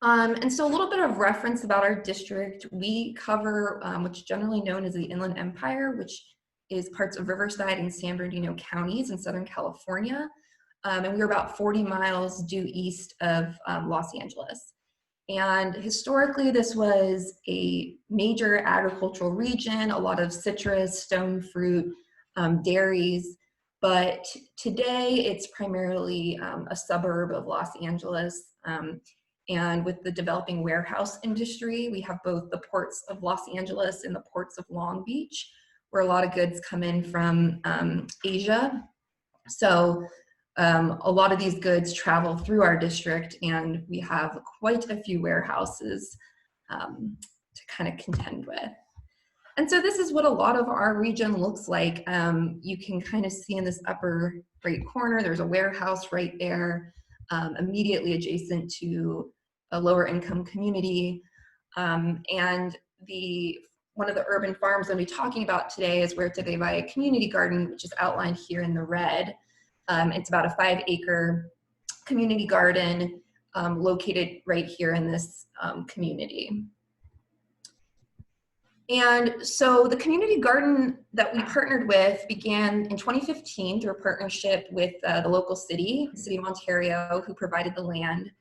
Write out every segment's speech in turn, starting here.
And so a little bit of reference about our district. We cover what's generally known as the Inland Empire, which is parts of Riverside and San Bernardino counties in Southern California. And we're about 40 miles due east of Los Angeles. And historically, this was a major agricultural region, a lot of citrus, stone fruit, dairies. But today, it's primarily a suburb of Los Angeles. And with the developing warehouse industry, we have both the ports of Los Angeles and the ports of Long Beach, where a lot of goods come in from Asia. So a lot of these goods travel through our district, and we have quite a few warehouses to kind of contend with. And so this is what a lot of our region looks like. You can kind of see in this upper right corner, there's a warehouse right there, immediately adjacent to a lower income community. And one of the urban farms I'm going to be talking about today is Huerta de Valle Community Garden, which is outlined here in the red. It's about a 5-acre community garden located right here in this community. And so the community garden that we partnered with began in 2015 through a partnership with the local city of Ontario, who provided the land.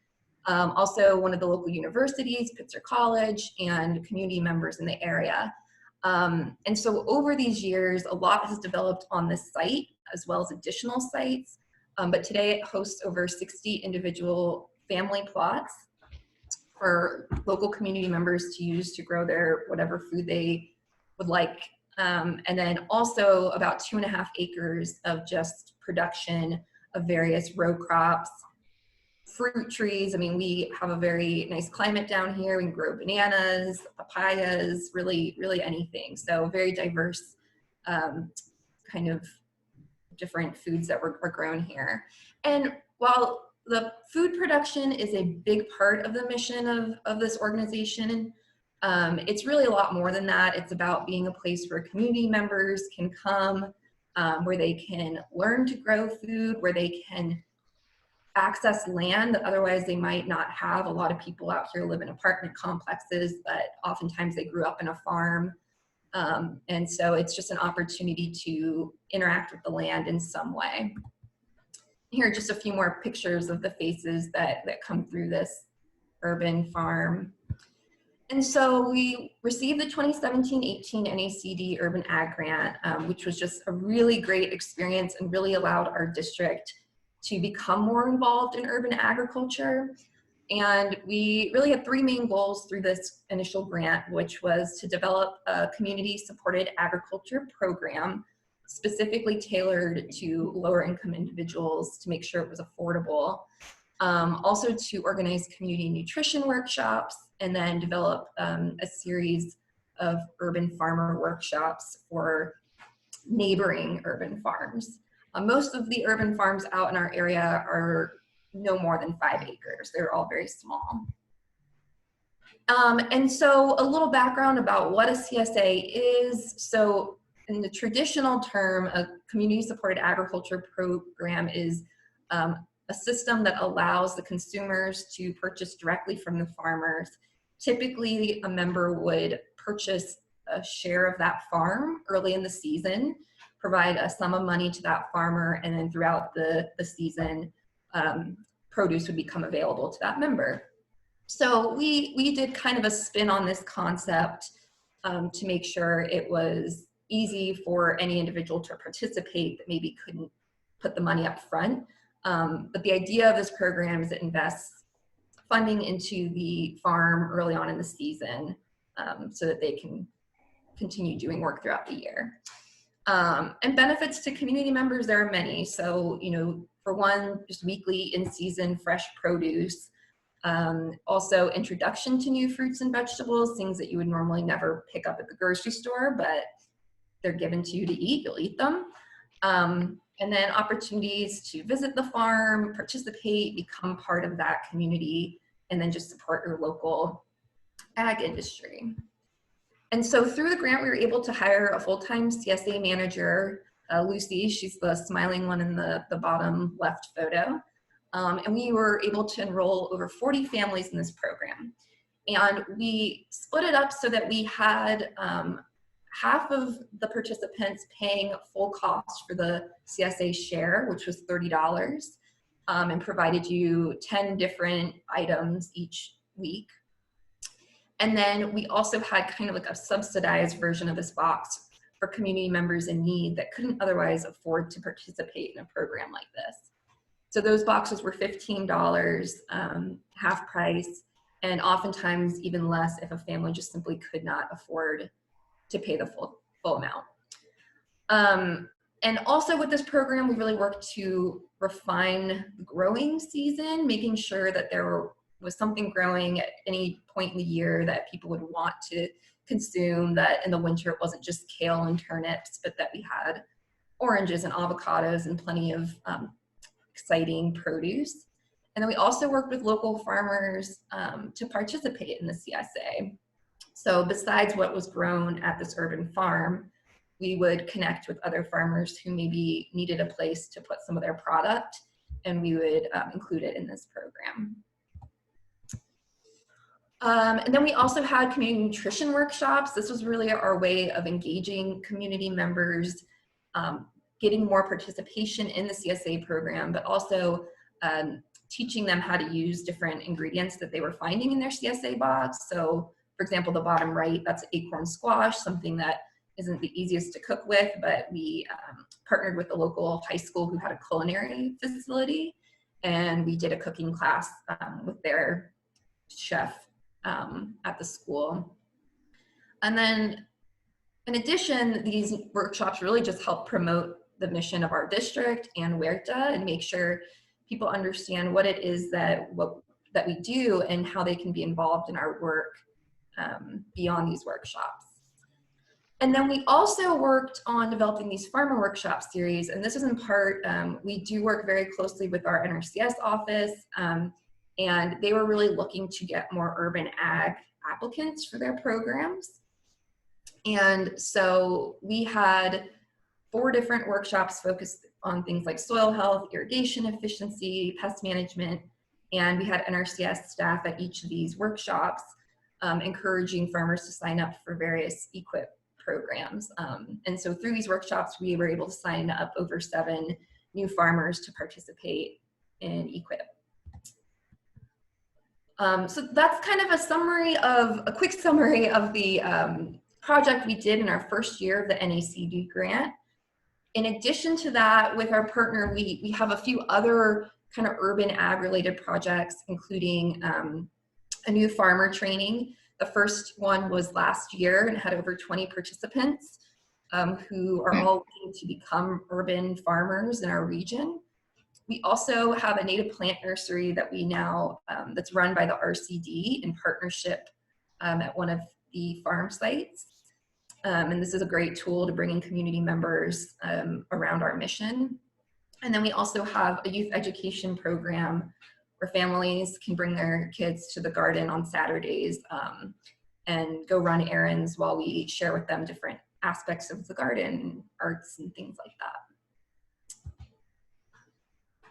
Also one of the local universities, Pitzer College, and community members in the area. And so over these years, a lot has developed on this site, as well as additional sites. But today it hosts over 60 individual family plots for local community members to use to grow their whatever food they would like. And then also about 2.5 acres of just production of various row crops, fruit trees. I mean, we have a very nice climate down here. We can grow bananas, papayas, really anything. So very diverse kind of different foods that were grown here. And while the food production is a big part of the mission of this organization, it's really a lot more than that. It's about being a place where community members can come, where they can learn to grow food, where they can access land that otherwise they might not have. A lot of people out here live in apartment complexes, but oftentimes they grew up in a farm. And so it's just an opportunity to interact with the land in some way. Here are just a few more pictures of the faces that come through this urban farm. And so we received the 2017-18 NACD Urban Ag Grant, which was just a really great experience and really allowed our district to become more involved in urban agriculture. And we really had 3 main goals through this initial grant, which was to develop a community-supported agriculture program specifically tailored to lower income individuals to make sure it was affordable. Also to organize community nutrition workshops, and then develop a series of urban farmer workshops for neighboring urban farms. Most of the urban farms out in our area are no more than 5 acres. They're all very small. And so a little background about what a CSA is. So in the traditional term, a community-supported agriculture program is a system that allows the consumers to purchase directly from the farmers. Typically, a member would purchase a share of that farm early in the season, provide a sum of money to that farmer, and then throughout the season, produce would become available to that member. So we did kind of a spin on this concept to make sure it was easy for any individual to participate that maybe couldn't put the money up front. But the idea of this program is it invests funding into the farm early on in the season so that they can continue doing work throughout the year. And benefits to community members, there are many. So, you know, for one, just weekly in-season fresh produce. Also introduction to new fruits and vegetables, things that you would normally never pick up at the grocery store, but they're given to you to eat, you'll eat them. And then opportunities to visit the farm, participate, become part of that community, and then just support your local ag industry. And so through the grant, we were able to hire a full-time CSA manager, Lucy. She's the smiling one in the bottom left photo. And we were able to enroll over 40 families in this program. And we split it up so that we had half of the participants paying full cost for the CSA share, which was $30, and provided you 10 different items each week. And then we also had kind of like a subsidized version of this box for community members in need that couldn't otherwise afford to participate in a program like this. So those boxes were $15, half price, and oftentimes even less if a family just simply could not afford to pay the full amount. And also with this program, we really worked to refine the growing season, making sure that there was something growing at any point in the year that people would want to consume, that in the winter it wasn't just kale and turnips, but that we had oranges and avocados and plenty of exciting produce. And then we also worked with local farmers to participate in the CSA. So besides what was grown at this urban farm, we would connect with other farmers who maybe needed a place to put some of their product, and we would include it in this program. And then we also had community nutrition workshops. This was really our way of engaging community members, getting more participation in the CSA program, but also teaching them how to use different ingredients that they were finding in their CSA box. So for example, the bottom right, that's acorn squash, something that isn't the easiest to cook with, but we partnered with the local high school who had a culinary facility, and we did a cooking class with their chef at the school. And then in addition, these workshops really just help promote the mission of our district and Huerta and make sure people understand what it is that we do and how they can be involved in our work beyond these workshops. And then we also worked on developing these farmer workshop series, and this is in part, we do work very closely with our NRCS office, and they were really looking to get more urban ag applicants for their programs. And so we had 4 different workshops focused on things like soil health, irrigation efficiency, pest management, and we had NRCS staff at each of these workshops encouraging farmers to sign up for various EQIP programs. And so through these workshops, we were able to sign up over 7 new farmers to participate in EQIP. So that's kind of a quick summary of the project we did in our first year of the NACD grant. In addition to that, with our partner, we have a few other kind of urban ag related projects, including a new farmer training. The first one was last year and had over 20 participants who are all looking to become urban farmers in our region. We also have a native plant nursery that we now, that's run by the RCD in partnership at one of the farm sites. And this is a great tool to bring in community members around our mission. And then we also have a youth education program where families can bring their kids to the garden on Saturdays and go run errands while we share with them different aspects of the garden, arts and things like that.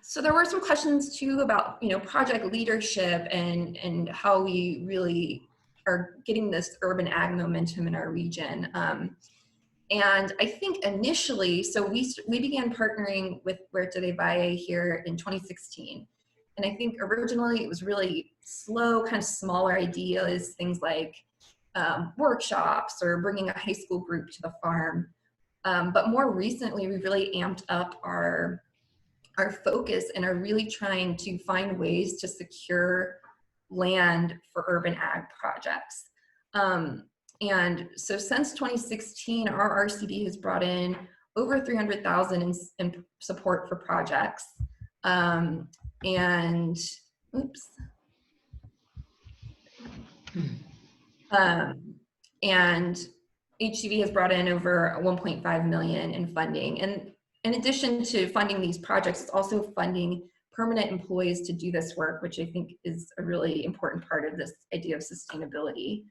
So there were some questions too about, project leadership and how we really are getting this urban ag momentum in our region. And I think initially, so we began partnering with Huerta de Valle here in 2016. And I think originally it was really slow, kind of smaller ideas, things like workshops or bringing a high school group to the farm. But more recently, we've really amped up our focus and are really trying to find ways to secure land for urban ag projects. And so since 2016, our RCD has brought in over $300,000 in support for projects. And HCV has brought in over 1.5 million in funding. And in addition to funding these projects, it's also funding permanent employees to do this work, which I think is a really important part of this idea of sustainability.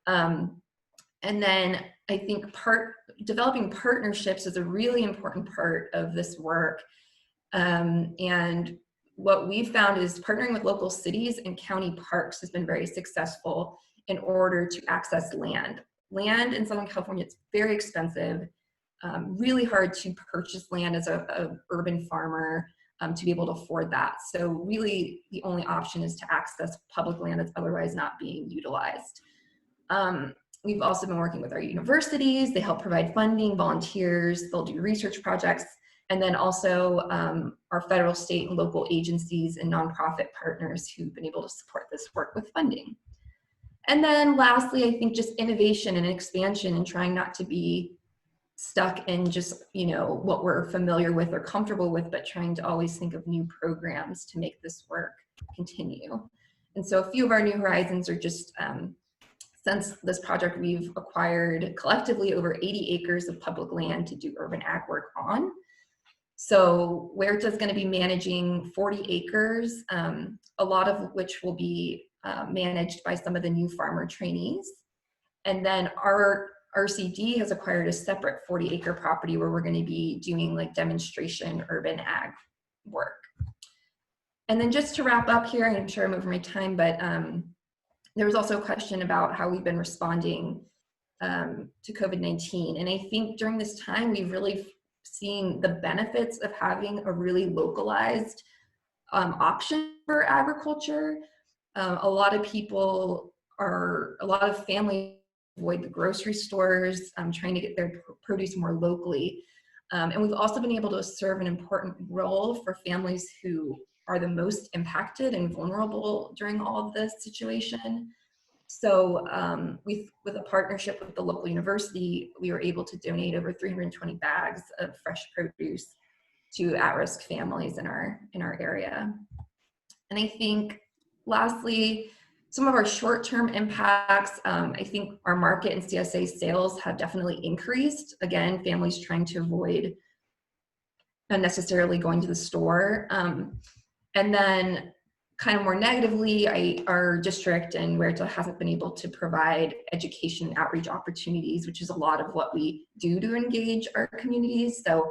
And then I think developing partnerships is a really important part of this work. And what we've found is partnering with local cities and county parks has been very successful in order to access land. Land in Southern California, it's very expensive, really hard to purchase land as a urban farmer to be able to afford that. So really the only option is to access public land that's otherwise not being utilized. We've also been working with our universities. They help provide funding, volunteers, they'll do research projects, and then also our federal, state, and local agencies and nonprofit partners who've been able to support this work with funding. And then lastly, I think just innovation and expansion and trying not to be stuck in just, you know, what we're familiar with or comfortable with, but trying to always think of new programs to make this work continue. And so a few of our new horizons are just, since this project, we've acquired collectively over 80 acres of public land to do urban ag work on. So Huerta is going to be managing 40 acres, a lot of which will be managed by some of the new farmer trainees. And then our RCD has acquired a separate 40-acre property where we're going to be doing like demonstration urban ag work. And then just to wrap up here, I'm sure I'm over my time, but there was also a question about how we've been responding to COVID-19. And I think during this time, we've really seen the benefits of having a really localized option for agriculture. A lot of families avoid the grocery stores, trying to get their produce more locally. And we've also been able to serve an important role for families who are the most impacted and vulnerable during all of this situation. So with a partnership with the local university, we were able to donate over 320 bags of fresh produce to at-risk families in our area. And I think lastly, some of our short-term impacts, I think our market and CSA sales have definitely increased. Again, families trying to avoid unnecessarily going to the store. And then kind of more negatively, our district and Huerta hasn't been able to provide education and outreach opportunities, which is a lot of what we do to engage our communities. So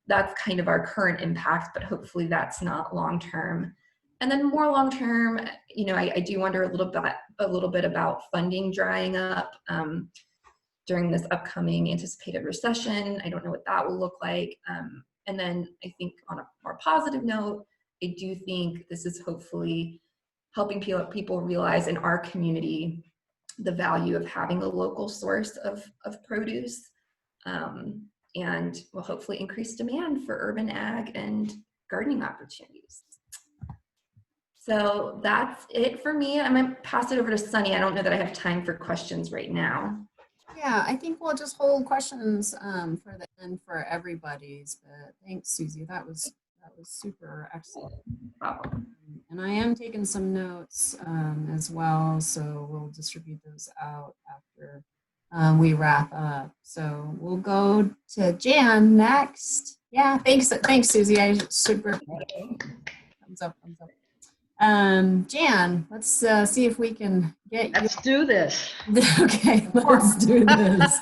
that's kind of our current impact, but hopefully that's not long-term. And then more long-term, you know, I do wonder a little bit about funding drying up during this upcoming anticipated recession. I don't know what that will look like. And then I think on a more positive note, I do think this is hopefully helping people realize in our community the value of having a local source of produce, and will hopefully increase demand for urban ag and gardening opportunities. So that's it for me. I'm gonna pass it over to Sunny. I don't know that I have time for questions right now. Yeah, I think we'll just hold questions for the end for everybody's. But thanks, Susie. That was super excellent. And I am taking some notes as well, so we'll distribute those out after we wrap up. So we'll go to Jan next. Yeah, thanks, Susie. I super thumbs up. Jan, let's see if we can get Let's do this. Okay, let's do this.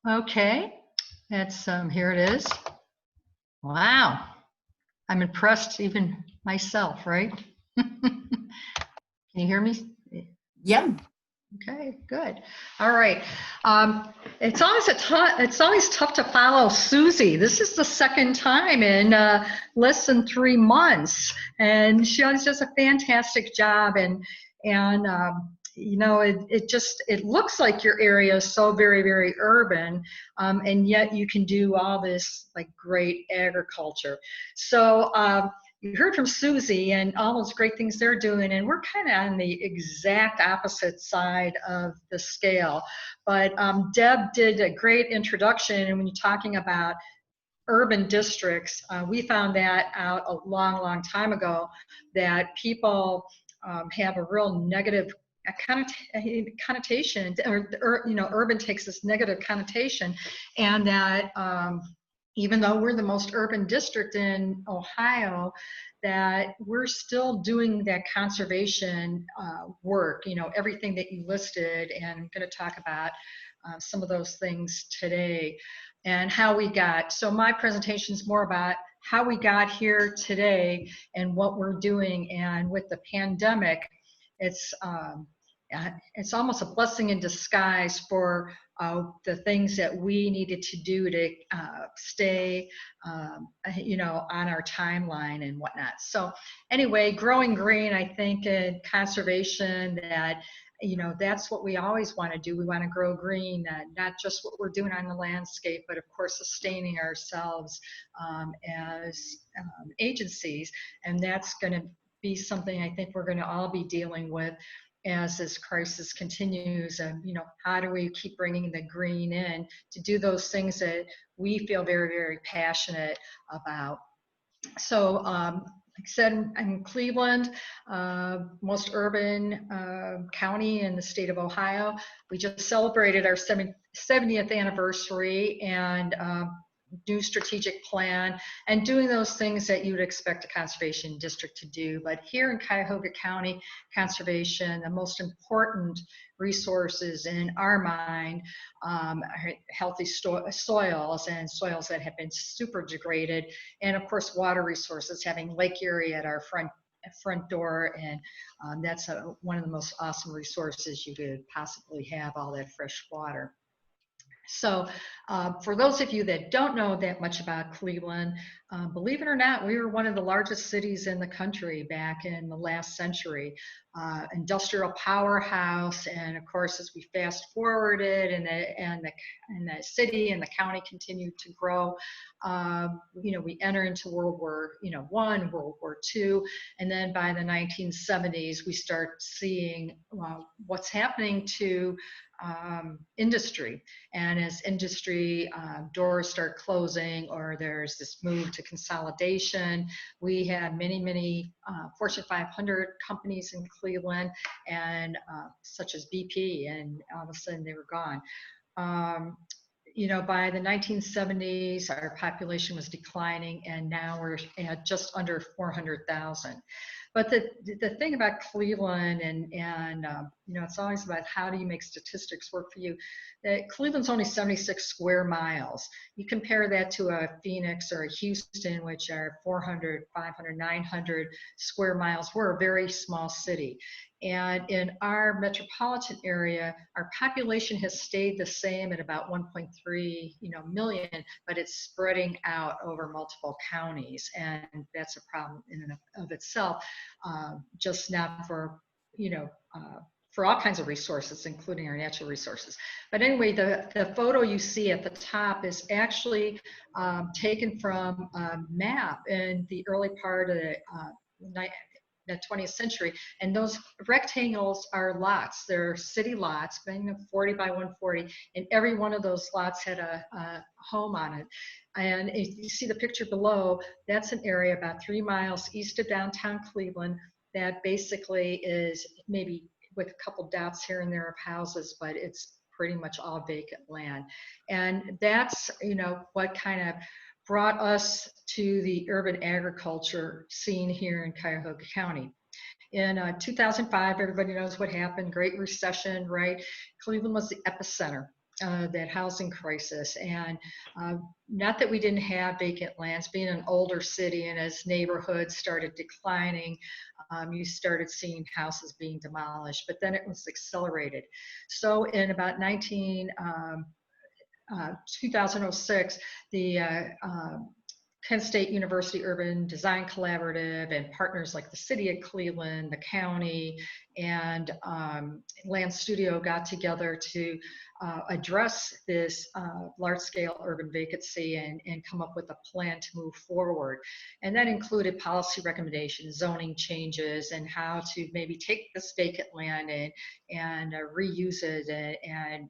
Okay, that's here it is. Wow, I'm impressed even myself, right? Can you hear me? Yeah. Okay, good. All right. It's always tough to follow Susie. This is the second time in less than 3 months, and she always does a fantastic job. And you know, it looks like your area is so very, very urban, and yet you can do all this like great agriculture. So you heard from Susie and all those great things they're doing, and we're kind of on the exact opposite side of the scale. But Deb did a great introduction, and when you're talking about urban districts, we found that out a long, long time ago, that people have a real negative connotation, or you know, urban takes this negative connotation, and that even though we're the most urban district in Ohio, that we're still doing that conservation work, you know, everything that you listed, and I'm going to talk about some of those things today and how we got. So my presentation is more about how we got here today and what we're doing. And with the pandemic, it's almost a blessing in disguise for the things that we needed to do to stay, on our timeline and whatnot. So anyway, growing green, I think in conservation, that that's what we always want to do. We want to grow green, not just what we're doing on the landscape, but of course sustaining ourselves as agencies. And that's going to be something I think we're going to all be dealing with as this crisis continues. And how do we keep bringing the green in to do those things that we feel very, very passionate about? So like I said, I'm in Cleveland, most urban county in the state of Ohio. We just celebrated our 70th anniversary and new strategic plan and doing those things that you would expect a conservation district to do. But here in Cuyahoga County, conservation, the most important resources in our mind are healthy soils and soils that have been super degraded, and of course water resources, having Lake Erie at our front door, and that's one of the most awesome resources you could possibly have, all that fresh water. So for those of you that don't know that much about Cleveland, believe it or not, we were one of the largest cities in the country back in the last century. Industrial powerhouse, and of course, as we fast forwarded and the city and the county continued to grow, we enter into World War I, World War II, and then by the 1970s, we start seeing what's happening to industry. And as industry doors start closing, or there's this move to consolidation, we had many Fortune 500 companies in Cleveland, and such as BP, and all of a sudden they were gone. By the 1970s, our population was declining, and now we're at just under 400,000. But the thing about Cleveland, and it's always about how do you make statistics work for you. Cleveland's only 76 square miles. You compare that to a Phoenix or a Houston, which are 400, 500, 900 square miles. We're a very small city. And in our metropolitan area, our population has stayed the same at about 1.3 million, but it's spreading out over multiple counties, and that's a problem in and of itself. Just not for for all kinds of resources, including our natural resources. But anyway, the photo you see at the top is actually taken from a map in the early part of the 20th century, and those rectangles are lots. They're city lots, 40 by 140, and every one of those lots had a home on it. And if you see the picture below, that's an area about 3 miles east of downtown Cleveland that basically is maybe with a couple dots here and there of houses, but it's pretty much all vacant land. And that's what kind of brought us to the urban agriculture scene here in Cuyahoga County. In 2005, everybody knows what happened, Great Recession, right? Cleveland was the epicenter of that housing crisis. And not that we didn't have vacant lands, being an older city, and as neighborhoods started declining, you started seeing houses being demolished, but then it was accelerated. So in about 2006, the Kent State University Urban Design Collaborative and partners like the City of Cleveland, the county, and Land Studio got together to address this large-scale urban vacancy and come up with a plan to move forward. And that included policy recommendations, zoning changes, and how to maybe take this vacant land and reuse it and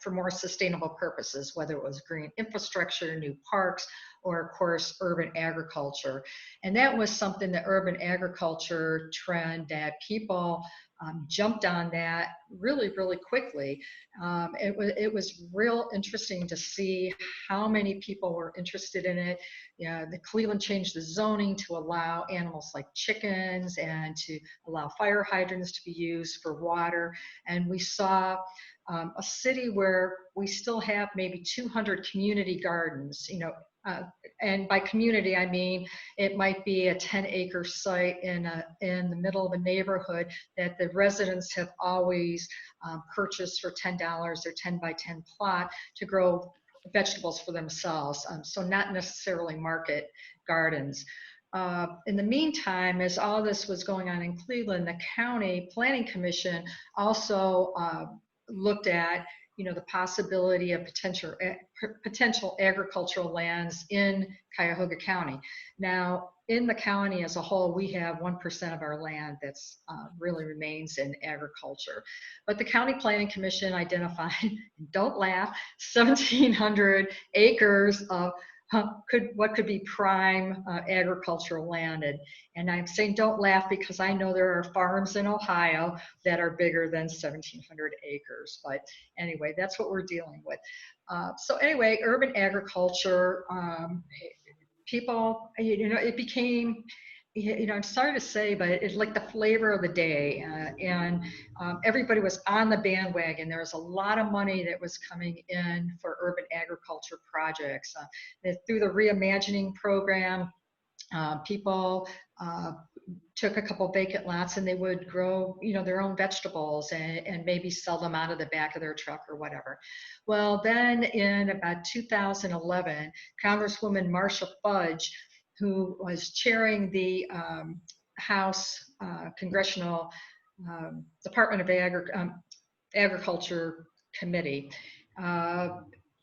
for more sustainable purposes, whether it was green infrastructure, new parks, or of course, urban agriculture. And that was something, the urban agriculture trend, that people jumped on that really, really quickly. It was real interesting to see how many people were interested in it. The Cleveland changed the zoning to allow animals like chickens and to allow fire hydrants to be used for water. And we saw a city where we still have maybe 200 community gardens, and by community, I mean, it might be a 10-acre site in the middle of a neighborhood that the residents have always purchased for $10 or 10 by 10 plot to grow vegetables for themselves. So not necessarily market gardens. In the meantime, as all this was going on in Cleveland, the County Planning Commission also looked at, the possibility of potential agricultural lands in Cuyahoga County. Now, in the county as a whole, we have 1% of our land that's really remains in agriculture. But the County Planning Commission identified, don't laugh, 1,700 acres of what could be prime agricultural land. And I'm saying don't laugh because I know there are farms in Ohio that are bigger than 1,700 acres. But anyway, that's what we're dealing with. So anyway, urban agriculture, people, it became, I'm sorry to say, but it's like the flavor of the day, and everybody was on the bandwagon. There was a lot of money that was coming in for urban agriculture projects. Through the reimagining program, people took a couple vacant lots and they would grow, their own vegetables and maybe sell them out of the back of their truck or whatever. Well, then in about 2011, Congresswoman Marcia Fudge, who was chairing the House Congressional Department of Agriculture Committee,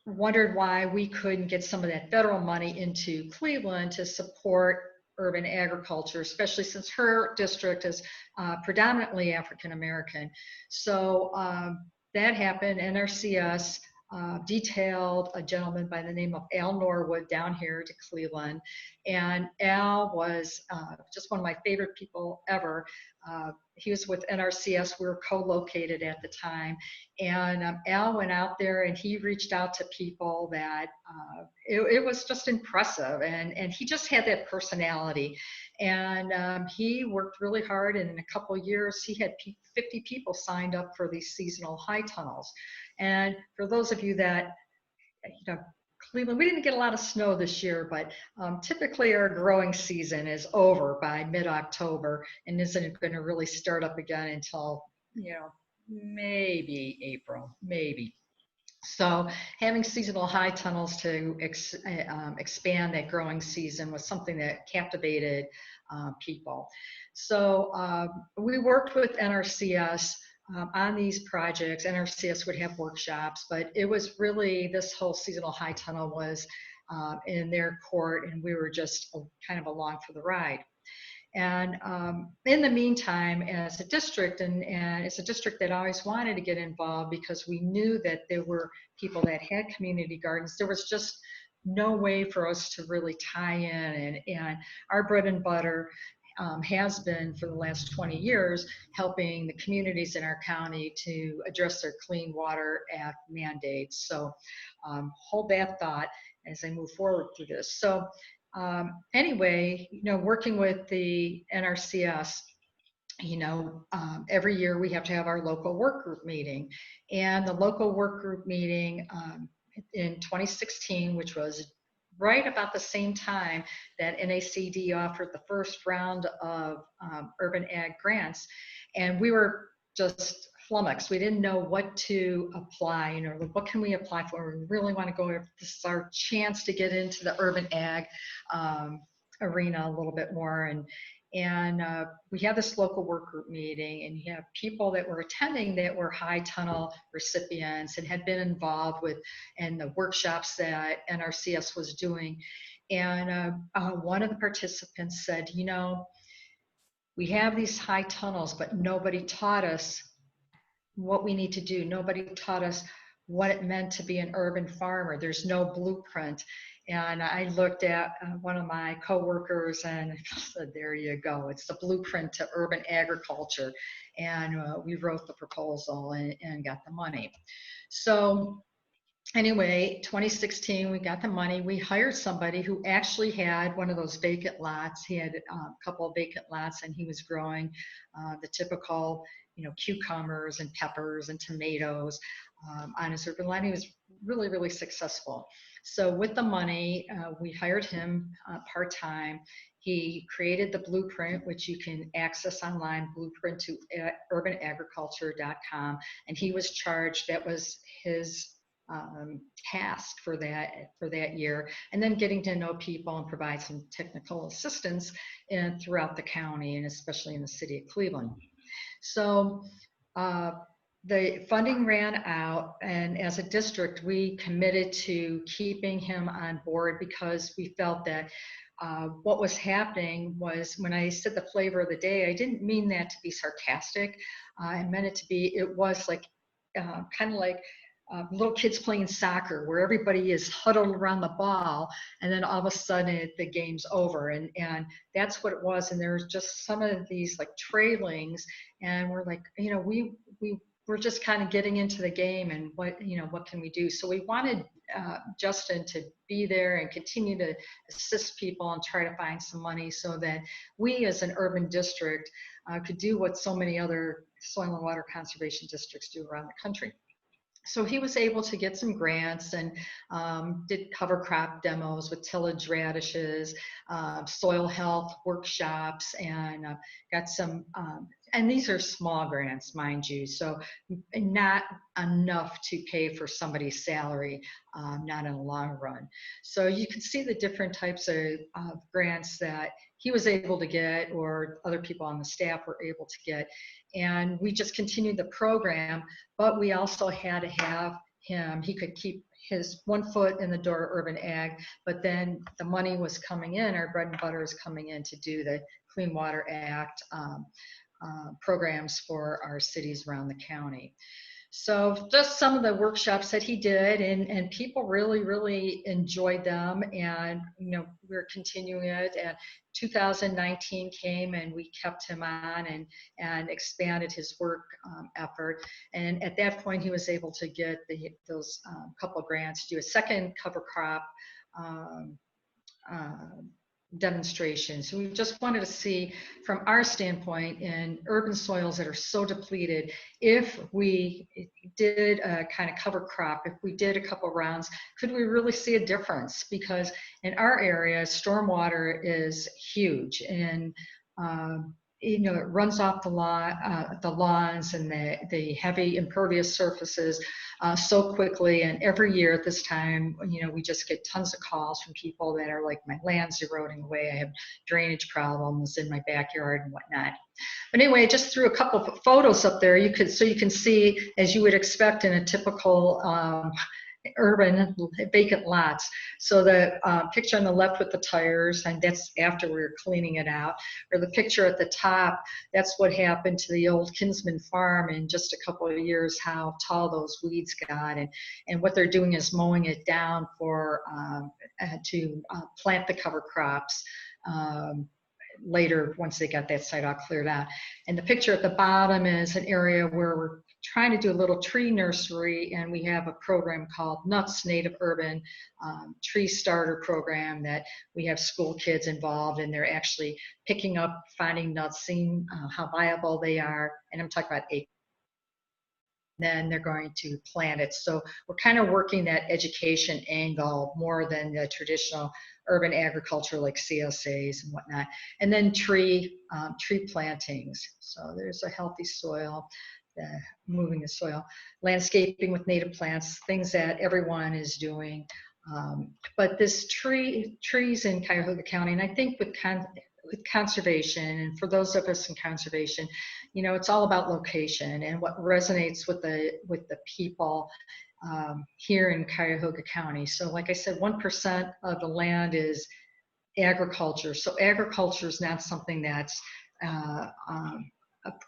wondered why we couldn't get some of that federal money into Cleveland to support urban agriculture, especially since her district is predominantly African American. So that happened. NRCS detailed a gentleman by the name of Al Norwood down here to Cleveland. And Al was just one of my favorite people ever. He was with NRCS. We were co-located at the time. And Al went out there and he reached out to people that it was just impressive. And he just had that personality. And he worked really hard. And in a couple of years, he had 50 people signed up for these seasonal high tunnels. And for those of you that, Cleveland, we didn't get a lot of snow this year, but typically our growing season is over by mid-October and isn't going to really start up again until, maybe April, maybe. So having seasonal high tunnels to expand that growing season was something that captivated people. So we worked with NRCS on these projects. NRCS would have workshops, but it was really, this whole seasonal high tunnel was in their court, and we were just kind of along for the ride. And in the meantime, as a district, and it's a district that always wanted to get involved because we knew that there were people that had community gardens, there was just no way for us to really tie in. And our bread and butter has been for the last 20 years helping the communities in our county to address their Clean Water Act mandates. So hold that thought as I move forward through this. So anyway, working with the NRCS, every year we have to have our local work group meeting. And the local work group meeting in 2016, which was right about the same time that NACD offered the first round of urban ag grants. And we were just flummoxed. We didn't know what to apply, what can we apply for? We really want to go, this is our chance to get into the urban ag arena a little bit more. And we had this local work group meeting, and you have people that were attending that were high tunnel recipients and had been involved with in the workshops that NRCS was doing. And one of the participants said, we have these high tunnels, but nobody taught us what we need to do. Nobody taught us what it meant to be an urban farmer. There's no blueprint. And I looked at one of my coworkers and said, there you go. It's the blueprint to urban agriculture. And we wrote the proposal and got the money. So anyway, 2016, we got the money. We hired somebody who actually had one of those vacant lots. He had a couple of vacant lots, and he was growing the typical, cucumbers and peppers and tomatoes on his urban land. He was really, really successful. So with the money, we hired him part-time. He created the blueprint, which you can access online, blueprint to urbanagriculture.com. And he was charged, that was his task for that year, and then getting to know people and provide some technical assistance throughout the county, and especially in the city of Cleveland. So the funding ran out, and as a district, we committed to keeping him on board because we felt that what was happening was, when I said the flavor of the day, I didn't mean that to be sarcastic. I meant it to be, it was like kind of like little kids playing soccer, where everybody is huddled around the ball, and then all of a sudden the game's over, and that's what it was. And there's just some of these like trailings, and we're like, we're just kind of getting into the game, and what can we do? So we wanted Justin to be there and continue to assist people and try to find some money so that we as an urban district could do what so many other soil and water conservation districts do around the country. So he was able to get some grants and did cover crop demos with tillage radishes, soil health workshops, and got some, and these are small grants, mind you, so not enough to pay for somebody's salary, not in the long run. So you can see the different types of grants that he was able to get, or other people on the staff were able to get. And we just continued the program, but we also had to have him, he could keep his 1 foot in the door of urban ag, but then the money was coming in, our bread and butter is coming in to do the Clean Water Act programs for our cities around the county. So just some of the workshops that he did, and people really, really enjoyed them, and we're continuing it. And 2019 came, and we kept him on and expanded his work effort. And at that point, he was able to get those couple of grants to do a second cover crop demonstration. So we just wanted to see, from our standpoint, in urban soils that are so depleted, if we did a kind of cover crop, if we did a couple rounds, could we really see a difference? Because in our area, stormwater is huge, and it runs off the lawns and the heavy impervious surfaces so quickly. And every year at this time, we just get tons of calls from people that are like, my land's eroding away, I have drainage problems in my backyard and whatnot. But anyway, just threw a couple of photos up there. So you can see, as you would expect in a typical urban vacant lots. So the picture on the left with the tires, and that's after we were cleaning it out, or the picture at the top, that's what happened to the old Kinsman farm in just a couple of years, how tall those weeds got, and what they're doing is mowing it down for to plant the cover crops later, once they got that site all cleared out. And the picture at the bottom is an area where we're trying to do a little tree nursery, and we have a program called Nuts Native Urban Tree Starter Program that we have school kids involved, and they're actually picking up, finding nuts, seeing how viable they are, and I'm talking about acres. Then they're going to plant it. So we're kind of working that education angle more than the traditional urban agriculture like CSAs and whatnot. And then tree plantings. So there's a healthy soil, moving the soil, landscaping with native plants, things that everyone is doing. But this trees in Cuyahoga County, and I think with conservation, and for those of us in conservation, it's all about location and what resonates with the people here in Cuyahoga County. So like I said, 1% of the land is agriculture. So agriculture is not something that's a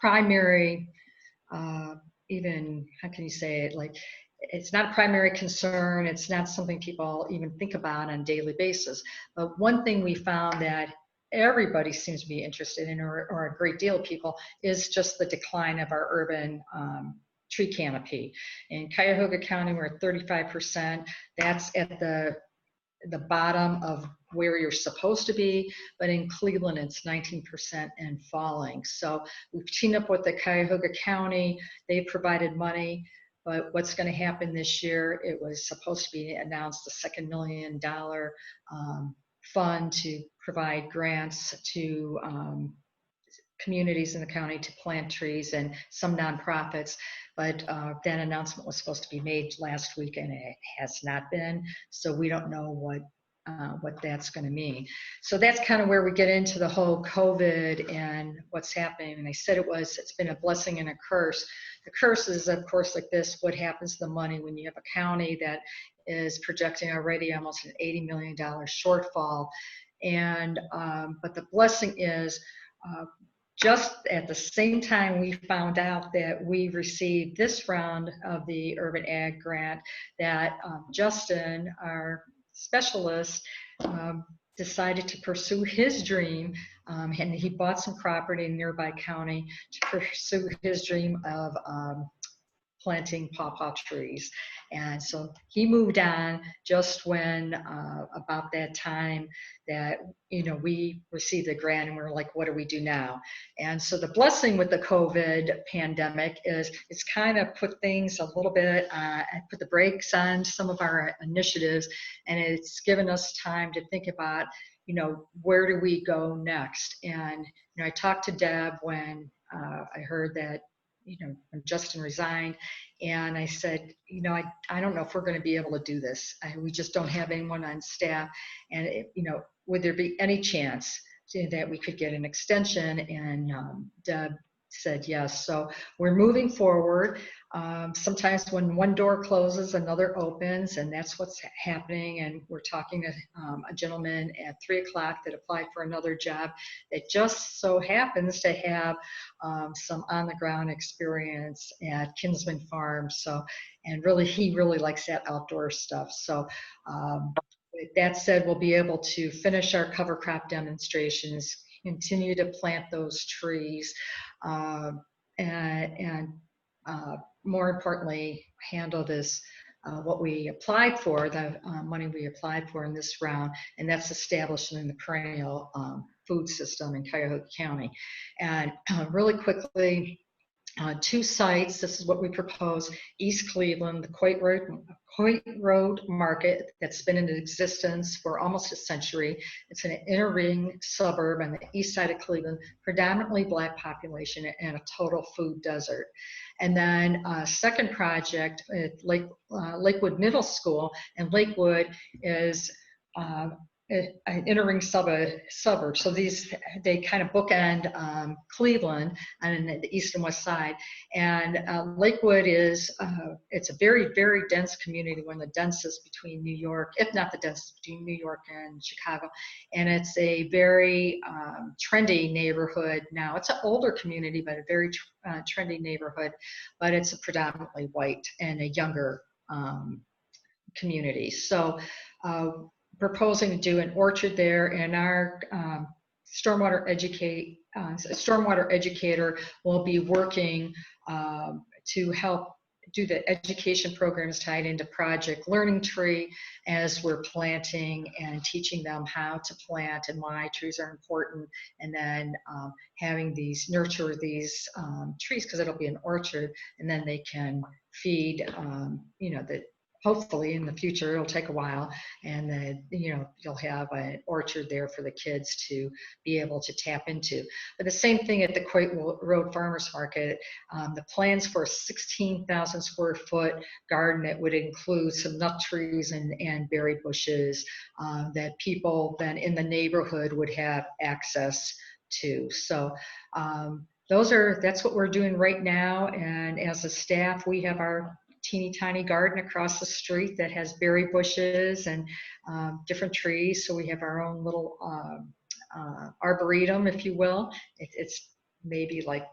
primary, even, how can you say it, like, it's not a primary concern. It's not something people even think about on a daily basis. But one thing we found that everybody seems to be interested in, or a great deal of people, is just the decline of our urban tree canopy. In Cuyahoga County, we're at 35%. That's at the bottom of where you're supposed to be, but in Cleveland it's 19% and falling. So we've teamed up with the Cuyahoga County. They provided money, but what's going to happen this year, it was supposed to be announced a $2 million fund to provide grants to communities in the county to plant trees and some nonprofits, but that announcement was supposed to be made last week and it has not been, so we don't know what that's going to mean. So that's kind of where we get into the whole COVID and what's happening. And I said it's been a blessing and a curse. The curse is, of course, like this: what happens to the money when you have a county that is projecting already almost an $80 million shortfall, and but the blessing is. Just at the same time we found out that we received this round of the Urban Ag Grant, that Justin, our specialist, decided to pursue his dream, and he bought some property in nearby county to pursue his dream of planting pawpaw trees. And so he moved on just when about that time that, you know, we received the grant and we're like, what do we do now? And so the blessing with the COVID pandemic is it's kind of put things a little bit, put the brakes on some of our initiatives, and it's given us time to think about, you know, where do we go next? And, you know, I talked to Deb when I heard that, you know, when Justin resigned, and I said, you know, I don't know if we're going to be able to do this. We just don't have anyone on staff, and you know, would there be any chance that we could get an extension? And Deb said yes. So we're moving forward. Sometimes when one door closes, another opens, and that's what's happening. And we're talking to a gentleman at 3 o'clock that applied for another job that just so happens to have some on-the-ground experience at Kinsman Farm. So, and really, he really likes that outdoor stuff. So, with that said, we'll be able to finish our cover crop demonstrations, continue to plant those trees, and more importantly, handle this, what we applied for, the money we applied for in this round, and that's establishing the perennial food system in Cuyahoga County. And really quickly, 2 sites, this is what we propose: East Cleveland, the Coit Road Market that's been in existence for almost a century. It's an inner ring suburb on the east side of Cleveland, predominantly Black population and a total food desert. And then second project at Lakewood Middle School, and Lakewood is an inner ring suburb. So they kind of bookend Cleveland on the east and west side. And Lakewood is, it's a very, very dense community, one of the densest between New York, if not the densest between New York and Chicago. And it's a very trendy neighborhood now. It's an older community, but a very trendy neighborhood, but it's a predominantly white and a younger community. So proposing to do an orchard there, and our stormwater educator will be working to help do the education programs tied into Project Learning Tree as we're planting and teaching them how to plant and why trees are important, and then having nurture these trees, because it'll be an orchard, and then they can feed, you know, hopefully in the future, it'll take a while, and you know, you'll have an orchard there for the kids to be able to tap into. But the same thing at the Coit Road Farmers Market, the plans for a 16,000 square foot garden that would include some nut trees and berry bushes that people then in the neighborhood would have access to. So that's what we're doing right now. And as a staff, we have our teeny tiny garden across the street that has berry bushes and different trees. So we have our own little arboretum, if you will. It's maybe like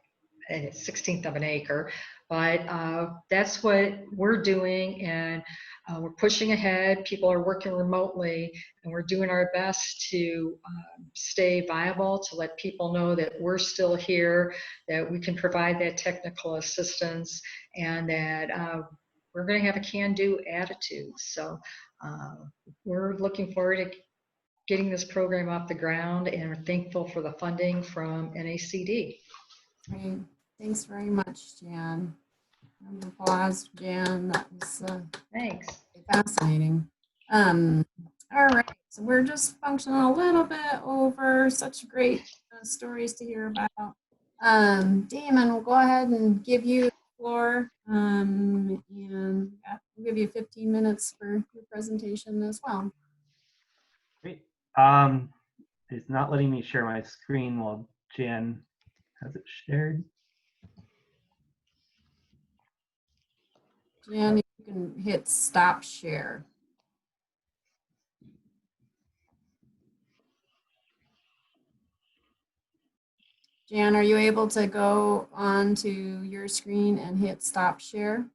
a 1/16 of an acre, but that's what we're doing, and we're pushing ahead. People are working remotely, and we're doing our best to stay viable, to let people know that we're still here, that we can provide that technical assistance, and that we're going to have a can-do attitude. So we're looking forward to getting this program off the ground, and we're thankful for the funding from NACD. Great. Thanks very much, Jan. Round of applause, Jan. That was Thanks. fascinating. All right, so we're just functioning a little bit over. Such great stories to hear about. Damon, we'll go ahead and give you the floor, and we'll give you 15 minutes for your presentation as well. Great. It's not letting me share my screen while Jan has it shared. Jan, you can hit stop share. Jan, are you able to go onto your screen and hit stop share?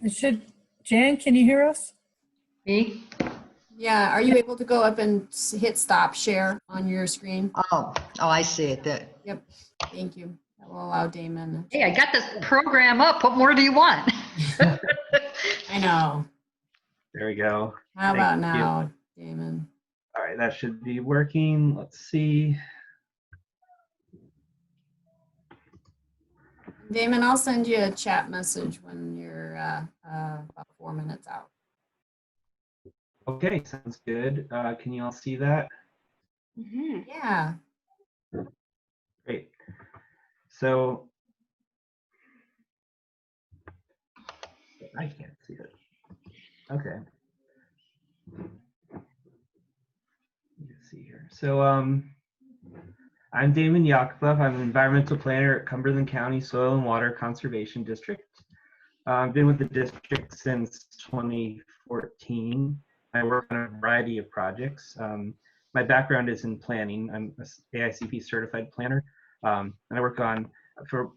It should. Jan, can you hear us? Me? Yeah, are you able to go up and hit stop share on your screen? Oh, I see it. Yep, thank you. That will allow Damon. Hey, I got this program up. What more do you want? I know. There we go. How about Thank you. now, Damon? All right, that should be working. Let's see. Damon, I'll send you a chat message when you're about 4 minutes out. Okay, sounds good. Can you all see that? Mhm. Yeah. Great. So I can't see it. Okay. Let's see here. So I'm Damon Yakovlev. I'm an environmental planner at Cumberland County Soil and Water Conservation District. I've been with the district since 2014. I work on a variety of projects. My background is in planning. I'm an AICP certified planner, and I work on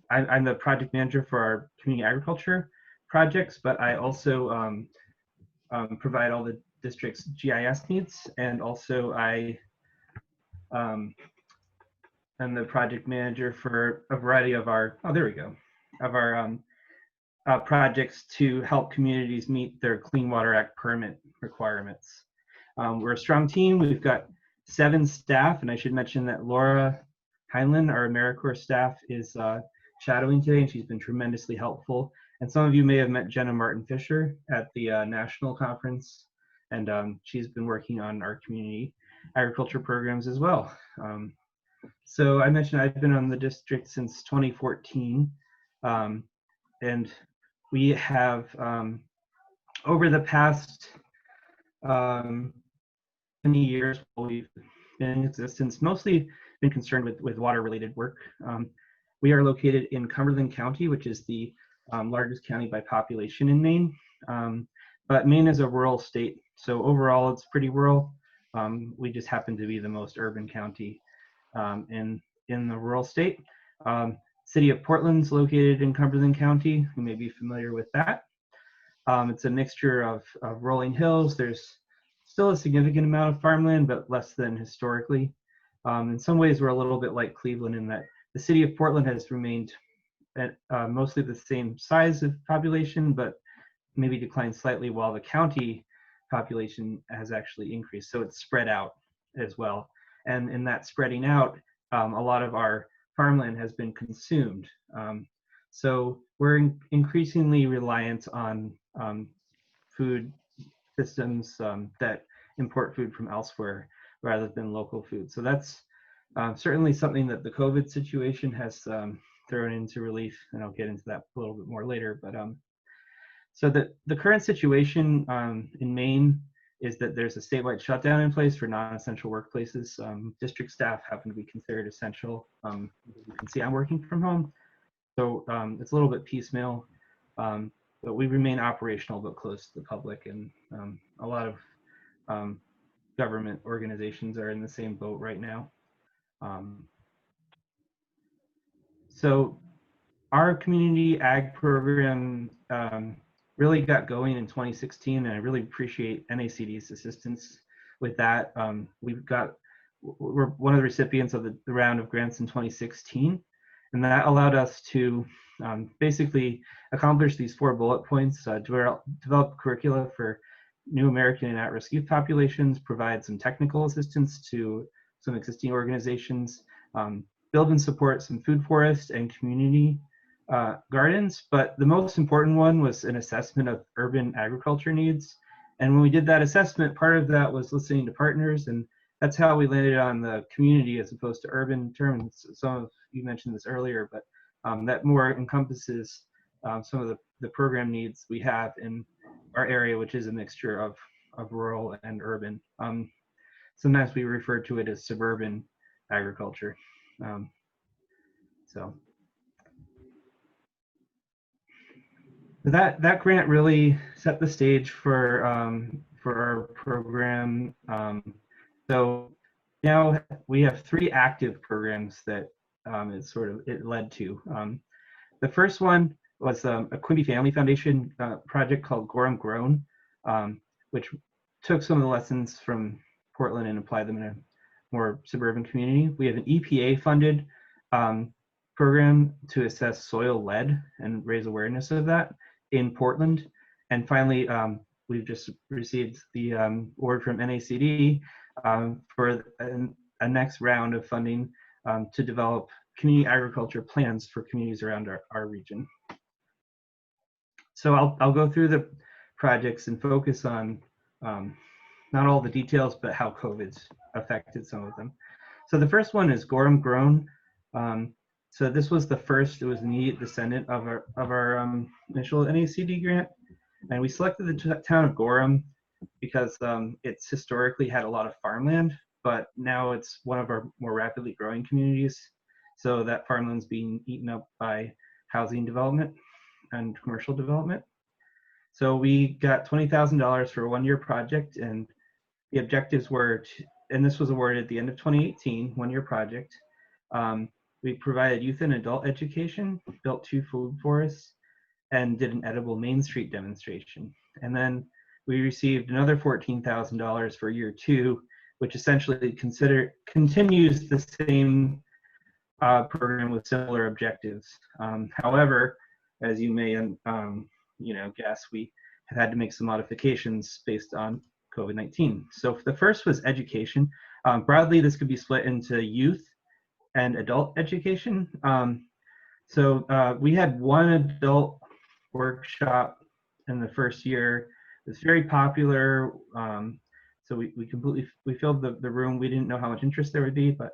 I'm the project manager for our community agriculture projects, but I also provide all the district's GIS needs, and also I am the project manager for a variety of our projects to help communities meet their Clean Water Act permit requirements. We're a strong team. We've got 7 staff, and I should mention that Laura Heinlein, our AmeriCorps staff, is shadowing today, and she's been tremendously helpful. And some of you may have met Jenna Martin Fisher at the national conference, and she's been working on our community agriculture programs as well. So I mentioned I've been on the district since 2014, and we have over the past many years we've been in existence, mostly been concerned with water related work. We are located in Cumberland County, which is the largest county by population in Maine. But Maine is a rural state, so overall it's pretty rural. We just happen to be the most urban county in the rural state. City of Portland's located in Cumberland County. You may be familiar with that. It's a mixture of rolling hills. There's still a significant amount of farmland, but less than historically. In some ways, we're a little bit like Cleveland in that the city of Portland has remained at mostly the same size of population, but maybe declined slightly, while the county population has actually increased. So it's spread out as well. And in that spreading out, a lot of our farmland has been consumed. So we're increasingly reliant on food systems that import food from elsewhere rather than local food. So that's certainly something that the COVID situation has thrown into relief, and I'll get into that a little bit more later. But so the current situation in Maine is that there's a statewide shutdown in place for non-essential workplaces. District staff happen to be considered essential. You can see I'm working from home, so it's a little bit piecemeal, but we remain operational but close to the public, and a lot of government organizations are in the same boat right now. So our community ag program really got going in 2016, and I really appreciate NACD's assistance with that. We're one of the recipients of the round of grants in 2016, and that allowed us to basically accomplish these 4 bullet points: develop curricula for new American and at-risk youth populations, provide some technical assistance to some existing organizations, build and support some food forest and community gardens. But the most important one was an assessment of urban agriculture needs. And when we did that assessment, part of that was listening to partners, and that's how we landed on the community as opposed to urban terms. Some of you mentioned this earlier, but that more encompasses some of the program needs we have in our area, which is a mixture of rural and urban. Sometimes we refer to it as suburban agriculture. So that grant really set the stage for our program. So now we have 3 active programs that it led to. The first one was a Quimby Family Foundation project called Gorham Grown, which took some of the lessons from Portland and applied them in a more suburban community. We have an EPA-funded program to assess soil lead and raise awareness of that in Portland. And finally, we've just received the award from NACD for a next round of funding to develop community agriculture plans for communities around our region. So I'll go through the projects and focus on not all the details, but how COVID's affected some of them. So the first one is Gorham Grown. So this was the first, it was an immediate descendant of our initial NACD grant. And we selected the town of Gorham because it's historically had a lot of farmland, but now it's one of our more rapidly growing communities. So that farmland's being eaten up by housing development and commercial development. So we got $20,000 for a 1-year project, and the objectives were, and this was awarded at the end of 2018, 1-year project. We provided youth and adult education, built 2 food forests, and did an edible Main Street demonstration. And then we received another $14,000 for year 2, which essentially continues the same program with similar objectives. However, as you may guess, we have had to make some modifications based on COVID-19. So the first was education. Broadly, this could be split into youth and adult education. So we had 1 adult workshop in the first year. It was very popular. So we filled the room. We didn't know how much interest there would be, but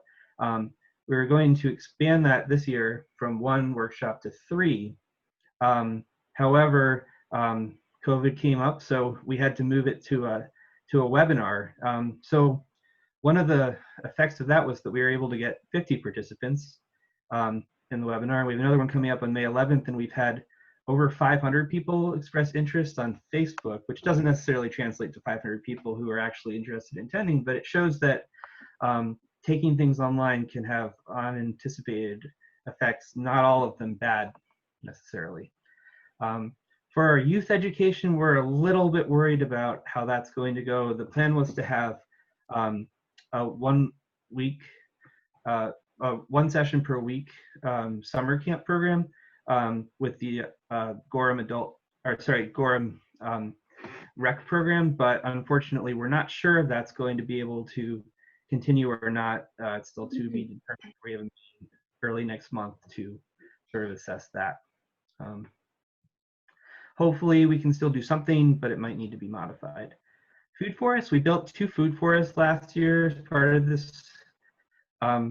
we were going to expand that this year from 1 workshop to 3. However, COVID came up, so we had to move it to a webinar. So one of the effects of that was that we were able to get 50 participants in the webinar. We have another one coming up on May 11th, and we've had over 500 people express interest on Facebook, which doesn't necessarily translate to 500 people who are actually interested in attending, but it shows that taking things online can have unanticipated effects, not all of them bad necessarily. For our youth education, we're a little bit worried about how that's going to go. The plan was to have a 1 session per week summer camp program with the Gorham rec program, but unfortunately we're not sure if that's going to be able to continue or not. It's still to be determined. We have a meeting early next month to sort of assess that. Hopefully we can still do something, but it might need to be modified. Food forests, we built 2 food forests last year as part of this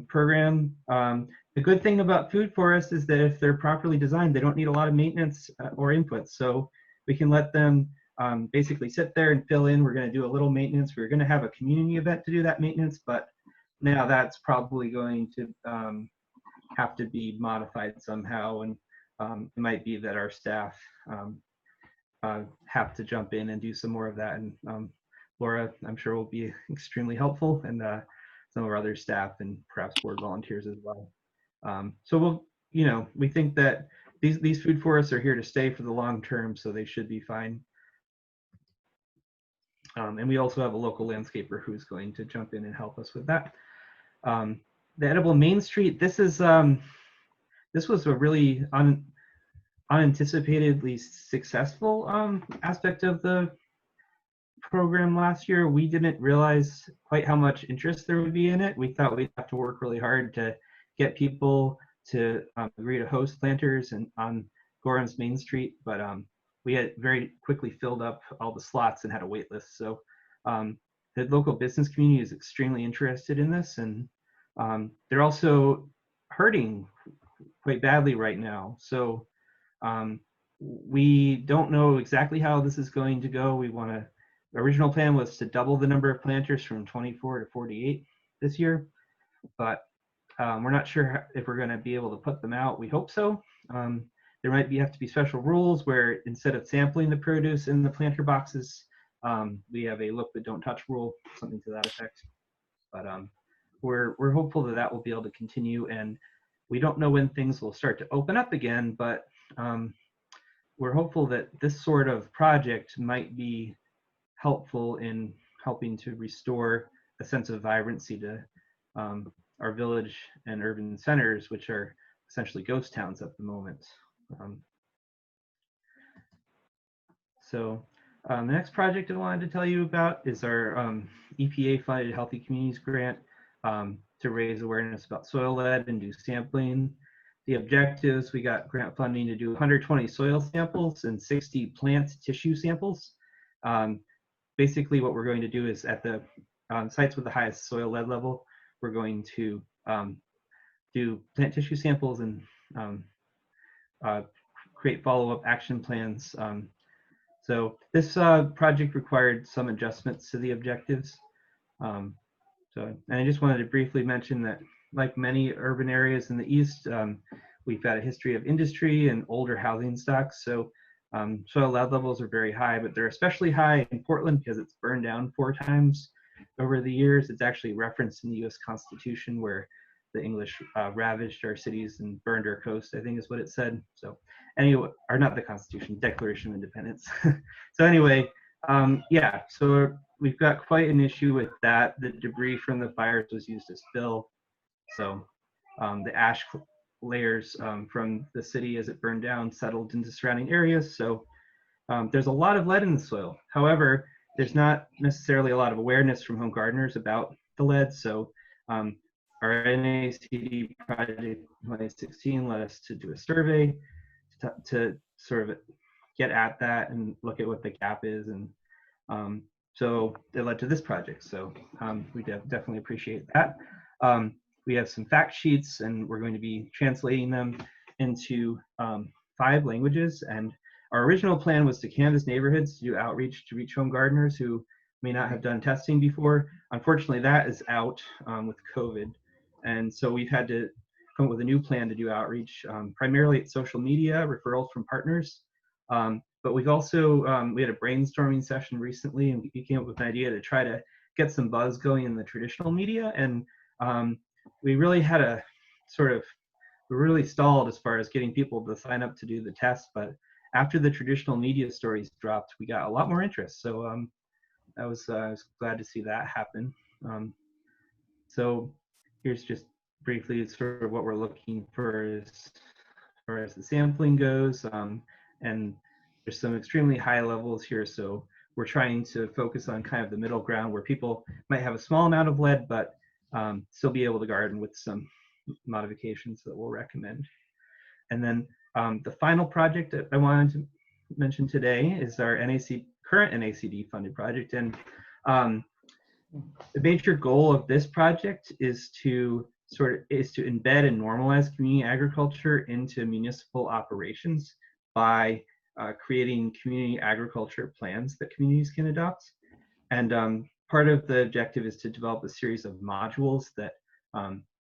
program. The good thing about food forests is that if they're properly designed, they don't need a lot of maintenance or inputs. So we can let them basically sit there and fill in. We're going to do a little maintenance. We're going to have a community event to do that maintenance, but now that's probably going to have to be modified somehow. And it might be that our staff have to jump in and do some more of that. And Laura, I'm sure, will be extremely helpful. And some of our other staff and perhaps board volunteers as well. So we'll, we think that these food forests are here to stay for the long term, so they should be fine. And we also have a local landscaper who's going to jump in and help us with that. The edible Main Street, this was a really unanticipatedly successful aspect of the program last year. We didn't realize quite how much interest there would be in it. We thought we'd have to work really hard to get people to agree to host planters and on Gorham's Main Street, but we had very quickly filled up all the slots and had a wait list. So the local business community is extremely interested in this, and they're also hurting quite badly right now. So we don't know exactly how this is going to go. The original plan was to double the number of planters from 24 to 48 this year, but we're not sure if we're going to be able to put them out. We hope so. There might have to be special rules where instead of sampling the produce in the planter boxes, we have a look but don't touch rule, something to that effect. But we're hopeful that that will be able to continue, and we don't know when things will start to open up again, but we're hopeful that this sort of project might be helpful in helping to restore a sense of vibrancy to our village and urban centers, which are essentially ghost towns at the moment. The next project I wanted to tell you about is our EPA-funded Healthy Communities Grant to raise awareness about soil lead and do sampling. The objectives, we got grant funding to do 120 soil samples and 60 plant tissue samples. Basically what we're going to do is at the sites with the highest soil lead level, we're going to do plant tissue samples and create follow-up action plans. So this project required some adjustments to the objectives. And I just wanted to briefly mention that, like many urban areas in the East, we've had a history of industry and older housing stocks. So soil lead levels are very high, but they're especially high in Portland because it's burned down 4 times over the years. It's actually referenced in the US Constitution, where the English ravaged our cities and burned our coast, I think is what it said. So anyway, or not the Constitution, Declaration of Independence. So anyway, yeah, so we've got quite an issue with that. The debris from the fires was used as fill. So the ash layers from the city as it burned down settled into surrounding areas. So there's a lot of lead in the soil. However, there's not necessarily a lot of awareness from home gardeners about the lead. So our NACD project in 2016 led us to do a survey to sort of get at that and look at what the gap is. And so it led to this project. So we definitely appreciate that. We have some fact sheets, and we're going to be translating them into 5 languages. And our original plan was to canvass neighborhoods to do outreach to reach home gardeners who may not have done testing before. Unfortunately, that is out with COVID. And so we've had to come up with a new plan to do outreach, primarily at social media, referrals from partners. But we've also, we had a brainstorming session recently, and we came up with an idea to try to get some buzz going in the traditional media. And we really had a we really stalled as far as getting people to sign up to do the test. But after the traditional media stories dropped, we got a lot more interest. So I was glad to see that happen. So here's just briefly sort of what we're looking for as far as the sampling goes. And there's some extremely high levels here. So we're trying to focus on kind of the middle ground where people might have a small amount of lead, but still be able to garden with some modifications that we'll recommend. And then the final project that I wanted to mention today is our current NACD funded project. And the major goal of this project is to embed and normalize community agriculture into municipal operations by creating community agriculture plans that communities can adopt. And part of the objective is to develop a series of modules that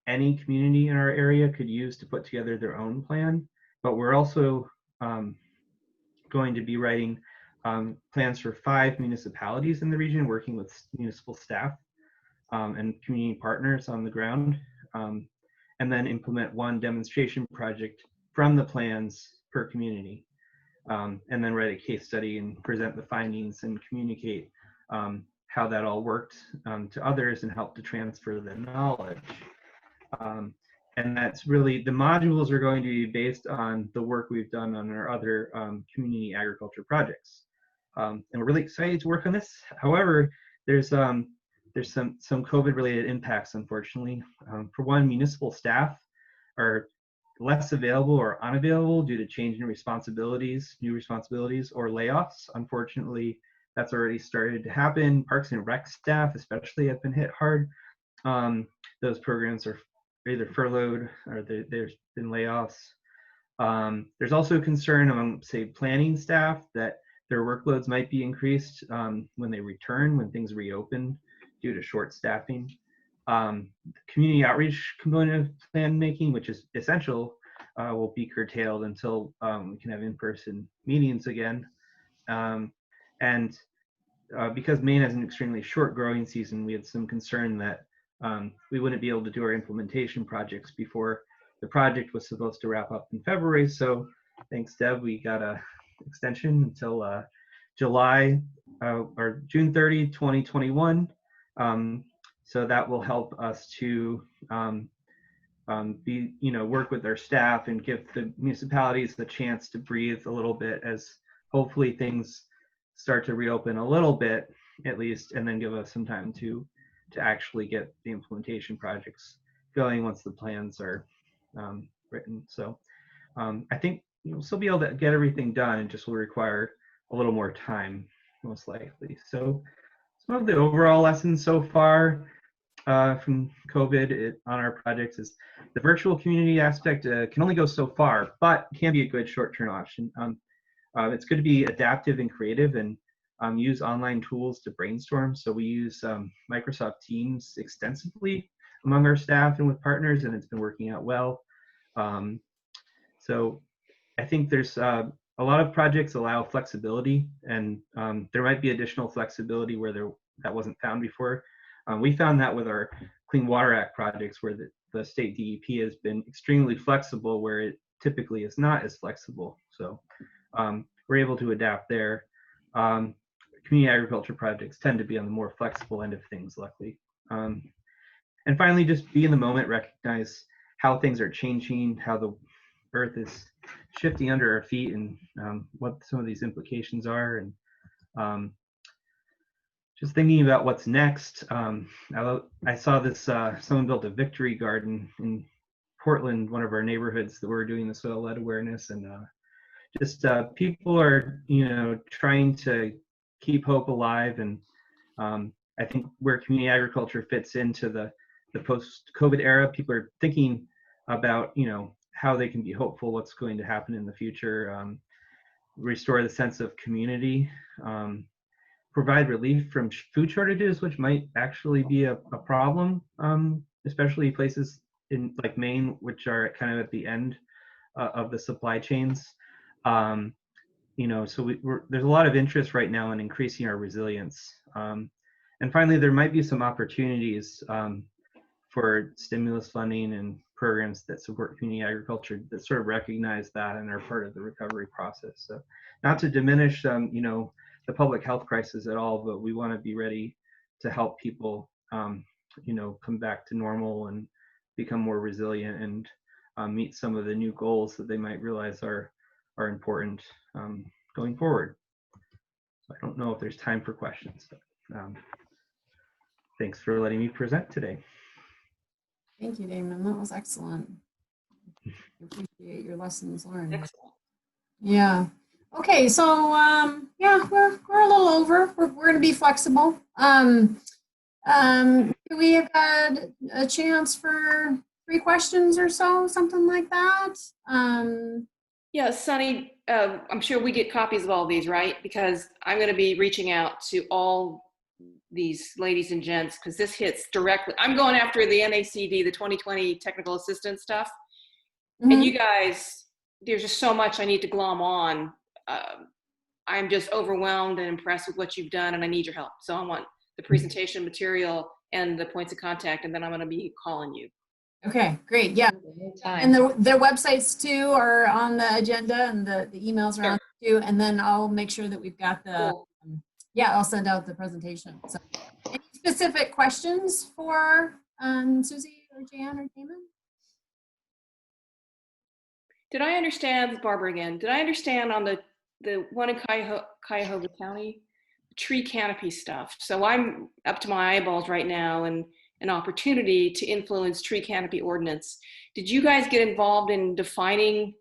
any community in our area could use to put together their own plan. But we're also going to be writing plans for 5 municipalities in the region, working with municipal staff. and community partners on the ground, and then implement one demonstration project from the plans per community, and then write a case study and present the findings and communicate how that all worked to others and help to transfer the knowledge. And that's really, the modules are going to be based on the work we've done on our other community agriculture projects. And we're really excited to work on this. However, there's some COVID related impacts, unfortunately. For one, municipal staff are less available or unavailable due to change in responsibilities, new responsibilities, or layoffs. Unfortunately, that's already started to happen. Parks and Rec staff especially have been hit hard. Those programs are either furloughed or there's been layoffs. There's also concern among, say, planning staff that their workloads might be increased when they return, when things reopen due to short staffing. Community outreach component of plan making, which is essential, will be curtailed until we can have in-person meetings again. Because Maine has an extremely short growing season, we had some concern that we wouldn't be able to do our implementation projects before the project was supposed to wrap up in February. So thanks, Deb, we got a extension until July or June 30, 2021. So that will help us to work with our staff and give the municipalities the chance to breathe a little bit as hopefully things start to reopen a little bit at least, and then give us some time to actually get the implementation projects going once the plans are written. So I think we'll still be able to get everything done. It just will require a little more time, most likely. So some of the overall lessons so far from COVID on our projects is the virtual community aspect can only go so far, but can be a good short-term option. It's good to be adaptive and creative and use online tools to brainstorm. So we use Microsoft Teams extensively among our staff and with partners, and it's been working out well. So I think there's a lot of projects allow flexibility, and there might be additional flexibility where that wasn't found before. We found that with our Clean Water Act projects, where the state DEP has been extremely flexible, where it typically is not as flexible. So we're able to adapt there. Community agriculture projects tend to be on the more flexible end of things, luckily. And finally, just be in the moment, recognize how things are changing, how the earth is shifting under our feet, and what some of these implications are. And just thinking about what's next. I saw this, someone built a victory garden in Portland, one of our neighborhoods, that we're doing the soil lead awareness, and just people are, trying to keep hope alive. And I think where community agriculture fits into the post-COVID era, people are thinking about, how they can be hopeful, what's going to happen in the future, restore the sense of community, provide relief from food shortages, which might actually be a problem, especially places in like Maine, which are kind of at the end of the supply chains. So there's a lot of interest right now in increasing our resilience. And finally, there might be some opportunities for stimulus funding and programs that support community agriculture that sort of recognize that and are part of the recovery process. So not to diminish, the public health crisis at all, but we want to be ready to help people, come back to normal and become more resilient and meet some of the new goals that they might realize are important going forward. So I don't know if there's time for questions, but thanks for letting me present today. Thank you, Damon. That was excellent. I appreciate your lessons learned. Excellent. Yeah. Okay, so yeah, we're a little over. We're going to be flexible. We have had a chance for 3 questions or so, something like that. Yeah, Sunny, I'm sure we get copies of all these, right? Because I'm going to be reaching out to all these ladies and gents, because this hits directly. I'm going after the NACD, the 2020 technical assistance stuff. Mm-hmm. And you guys, there's just so much I need to glom on. I'm just overwhelmed and impressed with what you've done, and I need your help. So I want the presentation material and the points of contact, and then I'm going to be calling you. Okay, great. Yeah. And their websites too are on the agenda, and the emails are on too. And then I'll make sure that we've got the, Cool. yeah, I'll send out the presentation. So any specific questions for Susie or Jan or Damon? Did I understand, Barbara again, did I understand on the one in Cuyahoga County, tree canopy stuff? So I'm up to my eyeballs right now and an opportunity to influence tree canopy ordinance. Did you guys get involved in defining,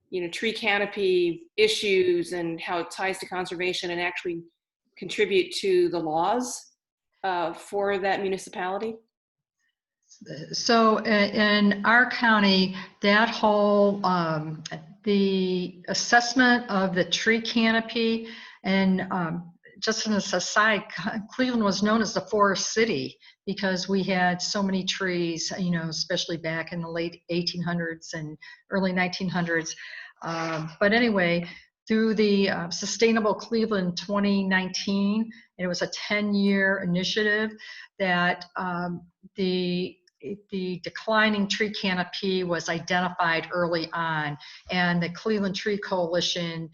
you know, tree canopy issues and how it ties to conservation and actually contribute to the laws for that municipality? So in our county, that whole, the assessment of the tree canopy, and just as an aside, Cleveland was known as the forest city because we had so many trees, you know, especially back in the late 1800s and early 1900s. But anyway, through the Sustainable Cleveland 2019, it was a 10-year initiative that the declining tree canopy was identified early on, and the Cleveland Tree Coalition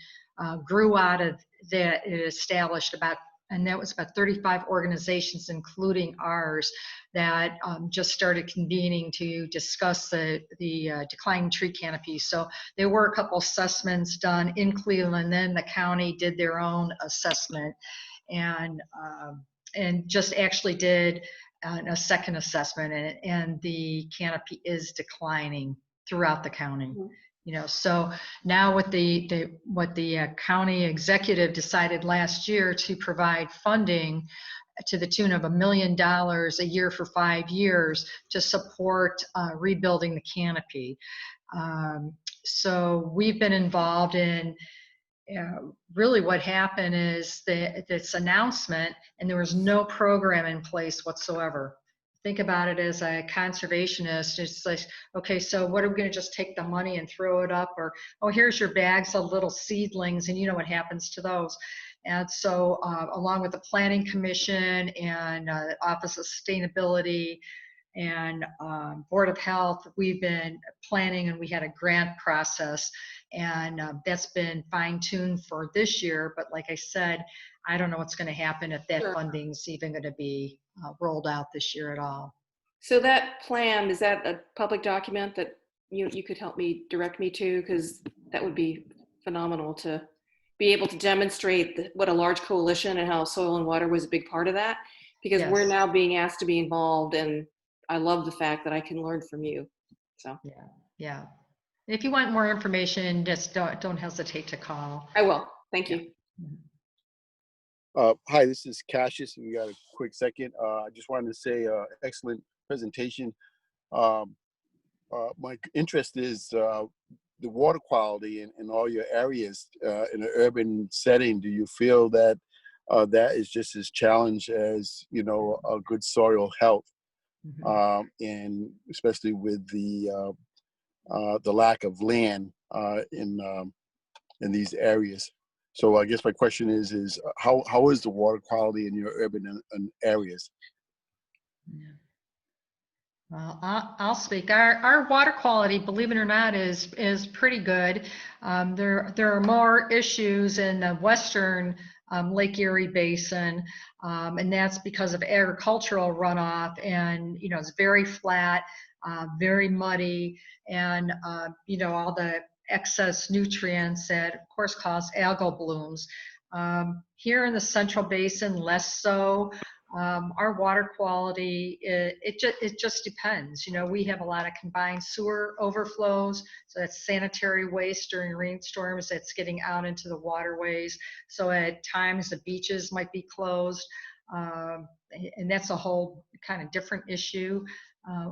grew out of that. It established and that was about 35 organizations, including ours, that just started convening to discuss the declining tree canopy. So there were a couple assessments done in Cleveland, then the county did their own assessment, and just actually did a second assessment, and the canopy is declining throughout the county. Mm-hmm. You know, so now with what the county executive decided last year to provide funding to the tune of $1 million a year for 5 years to support rebuilding the canopy. So we've been involved in. Really what happened is this announcement, and there was no program in place whatsoever. Think about it as a conservationist. It's like, okay, so what are we going to just take the money and throw it up? Or, oh, here's your bags of little seedlings, and you know what happens to those. And so along with the Planning Commission and Office of Sustainability and Board of Health, we've been planning, and we had a grant process, and that's been fine-tuned for this year. But like I said, I don't know what's going to happen if that funding's even going to be rolled out this year at all. So that plan, is that a public document that you could help me direct me to? Because that would be phenomenal to be able to demonstrate what a large coalition and how soil and water was a big part of that. Because we're now being asked to be involved, and I love the fact that I can learn from you. So yeah. If you want more information, just don't hesitate to call. I will. Thank you. Hi, this is Cassius. We got a quick second. I just wanted to say excellent presentation. My interest is the water quality in all your areas in an urban setting. Do you feel that that is just as challenged as, you know, a good soil health, and especially with the lack of land in these areas? So I guess my question is how is the water quality in your urban areas? Yeah. Well, I'll speak. Our water quality, believe it or not, is pretty good. There are more issues in the western Lake Erie Basin, and that's because of agricultural runoff, and you know, it's very flat, very muddy, and you know, all the excess nutrients that of course cause algal blooms. Here in the Central Basin, less so. Our water quality, it just depends. You know, we have a lot of combined sewer overflows, so that's sanitary waste during rainstorms that's getting out into the waterways. So at times the beaches might be closed, and that's a whole kind of different issue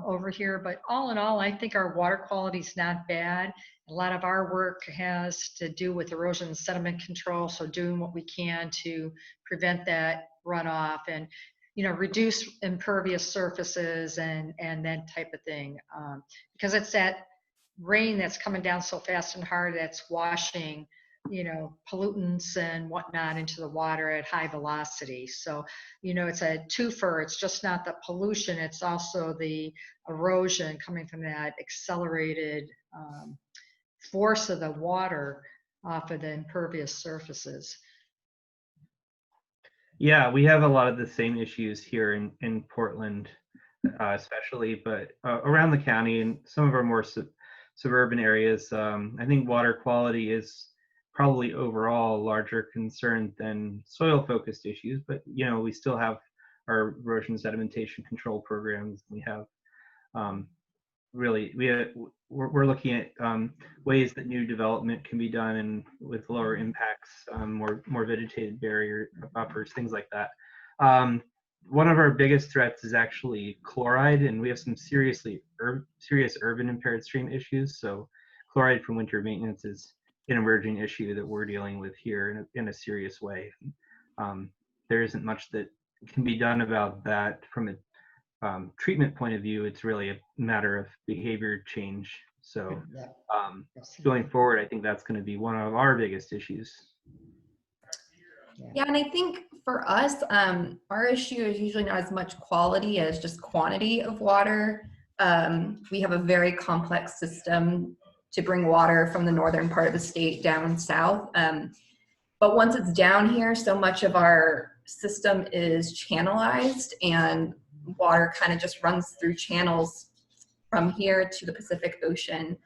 over here. But all in all, I think our water quality is not bad. A lot of our work has to do with erosion and sediment control, so doing what we can to prevent that runoff and, you know, reduce impervious surfaces and that type of thing, because it's that rain that's coming down so fast and hard that's washing pollutants and whatnot into the water at high velocity. So, it's a twofer. It's just not the pollution, it's also the erosion coming from that accelerated force of the water off of the impervious surfaces. Yeah, we have a lot of the same issues here in Portland, especially, but around the county and some of our more suburban areas. I think water quality is probably overall a larger concern than soil-focused issues, but we still have our erosion sedimentation control programs. We have we're looking at ways that new development can be done and with lower impacts, more vegetated barrier buffers, things like that. One of our biggest threats is actually chloride, and we have some serious urban impaired stream issues. So chloride from winter maintenance is an emerging issue that we're dealing with here in a serious way. There isn't much that can be done about that from a treatment point of view. It's really a matter of behavior change. So going forward, I think that's going to be one of our biggest issues. Yeah, and I think for us, our issue is usually not as much quality as just quantity of water. We have a very complex system to bring water from the northern part of the state down south. But once it's down here, so much of our system is channelized, and water kind of just runs through channels from here to the Pacific Ocean.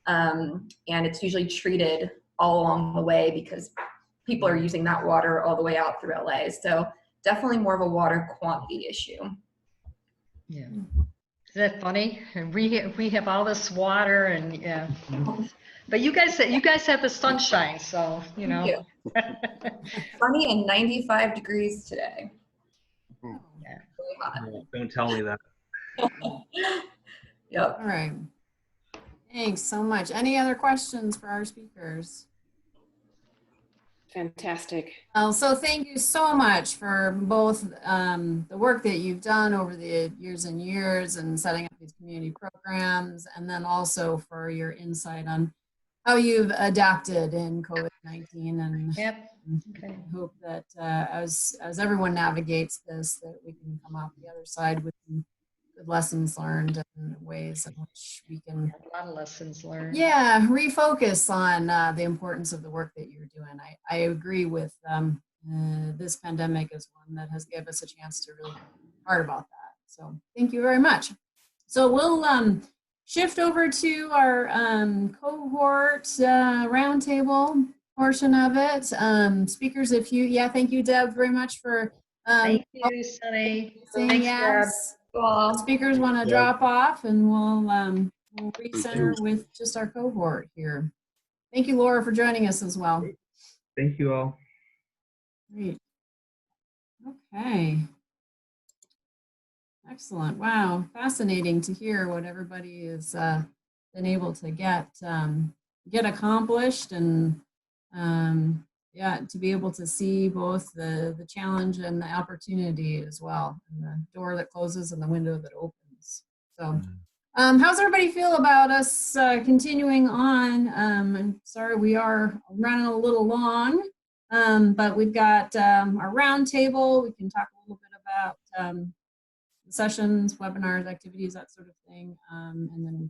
And it's usually treated all along the way because people are using that water all the way out through LA. So definitely more of a water quantity issue. Yeah. Isn't that funny? And we have all this water, and yeah. But you guys have the sunshine, so Yeah. Sunny and 95 degrees today. Yeah. Really hot. Don't tell me that. Yep. All right. Thanks so much. Any other questions for our speakers? Fantastic. So thank you so much for both the work that you've done over the years and years and setting up these community programs, and then also for your insight on how you've adapted in COVID-19, and Okay. hope that as everyone navigates this, that we can come out the other side with some good lessons learned and ways in which we can A lot of lessons learned. refocus on the importance of the work that you're doing. I agree with this pandemic is one that has given us a chance to really think hard about that. So thank you very much. So we'll shift over to our cohort roundtable portion of it. Speakers, if you, thank you, Deb, very much for Thank you, Sunny. saying Thanks, yes. Well, Speakers want to Yeah. drop off, and we'll recenter with just our cohort here. Thank you, Laura, for joining us as well. Thank you all. Great. Okay. Excellent. Wow. Fascinating to hear what everybody has been able to get accomplished, and to be able to see both the challenge and the opportunity as well, and the door that closes and the window that opens. So how's everybody feel about us continuing on? I'm sorry, we are running a little long, but we've got our roundtable. We can talk a little bit about sessions, webinars, activities, that sort of thing, and then we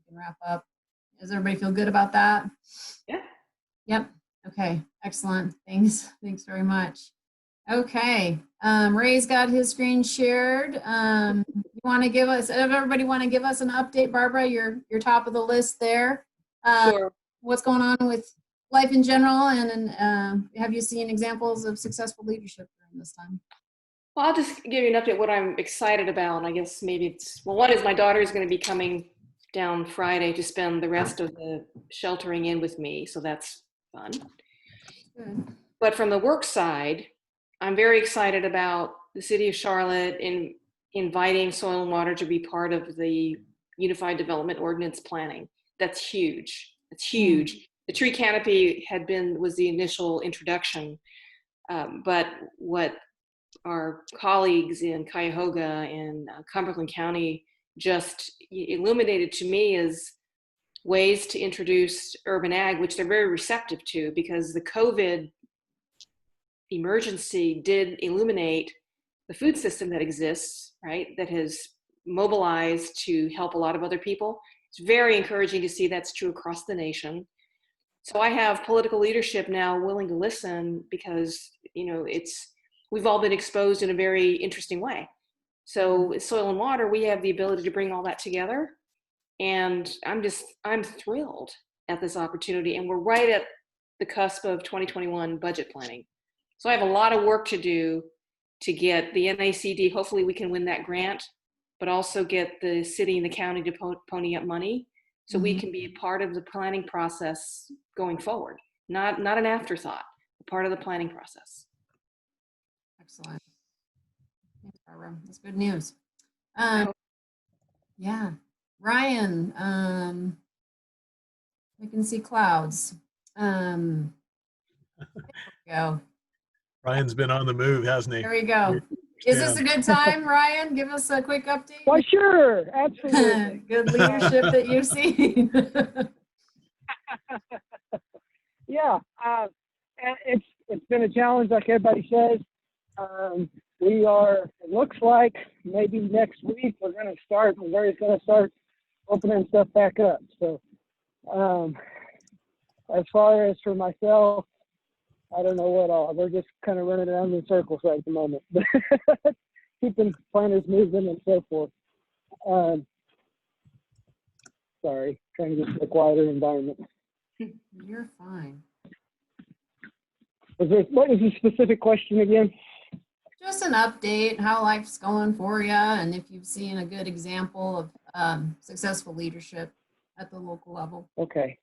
can wrap up. Does everybody feel good about that? Yeah. Yep. Okay. Excellent. Thanks very much. Okay. Ray's got his screen shared. You want to give us? Everybody want to give us an update, Barbara? You're top of the list there. Sure. What's going on with life in general, and have you seen examples of successful leadership during this time? Well, I'll just give you an update what I'm excited about. I guess maybe it's, well, one is my daughter is going to be coming down Friday to spend the rest of the sheltering in with me, so that's fun. Good. But from the work side, I'm very excited about the city of Charlotte in inviting soil and water to be part of the Unified Development Ordinance planning. That's huge. It's huge. The tree canopy was the initial introduction, but what our colleagues in Cuyahoga and Cumberland County just illuminated to me is ways to introduce urban ag, which they're very receptive to, because the COVID emergency did illuminate the food system that exists, right? That has mobilized to help a lot of other people. It's very encouraging to see that's true across the nation. So I have political leadership now willing to listen, because, you know, we've all been exposed in a very interesting way. So with Soil and Water, we have the ability to bring all that together. And I'm thrilled at this opportunity. And we're right at the cusp of 2021 budget planning. So I have a lot of work to do to get the NACD. Hopefully we can win that grant, but also get the city and the county to pony up money so we can be a part of the planning process going forward. Not an afterthought, a part of the planning process. Excellent. Thanks, Barbara. That's good news. Yeah. Ryan, I can see clouds. There we go. Ryan's been on the move, hasn't he? There we go. Is this a good time, Ryan? Give us a quick update. Why, sure, absolutely. Good leadership that you've seen. Yeah, it's been a challenge, like everybody says. It looks like maybe next week Larry's going to start opening stuff back up. So as far as for myself, I don't know what all. We're just kind of running around in circles right at the moment. Keeping planners moving and so forth. Sorry, trying to get to a quieter environment. You're fine. What was the specific question again? Just an update, how life's going for you, and if you've seen a good example of successful leadership at the local level. Okay.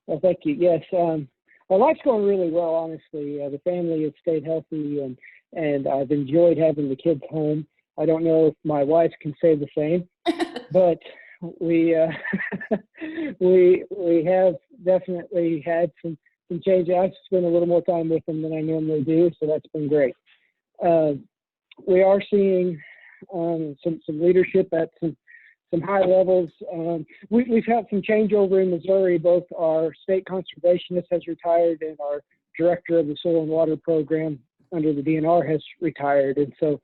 Well, thank you. Yes. Well, life's going really well, honestly. The family has stayed healthy, and I've enjoyed having the kids home. I don't know if my wife can say the same, but we have definitely had some change. I've spent a little more time with them than I normally do, so that's been great. We are seeing some leadership at some high levels. We've had some changeover in Missouri. Both our state conservationist has retired, and our director of the Soil and Water program under the DNR has retired. And so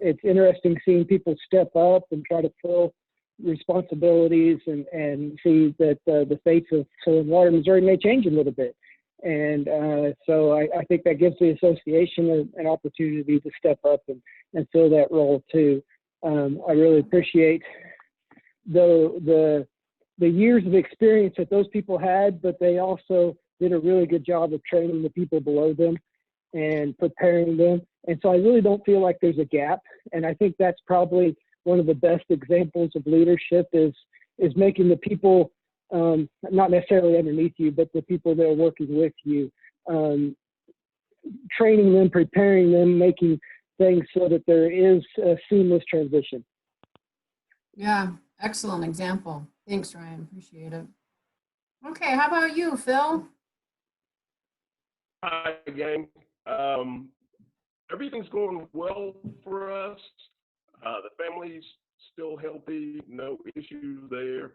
it's interesting seeing people step up and try to fill responsibilities and see that the face of Soil and Water in Missouri may change a little bit. And so I think that gives the association an opportunity to step up and fill that role too. I really appreciate the years of experience that those people had, but they also did a really good job of training the people below them and preparing them. And so I really don't feel like there's a gap. And I think that's probably one of the best examples of leadership is making the people, not necessarily underneath you, but the people that are working with you, training them, preparing them, making things so that there is a seamless transition. Yeah, excellent example. Thanks, Ryan. Appreciate it. Okay, how about you, Phil? Hi, gang. Everything's going well for us. The family's still healthy, no issues there.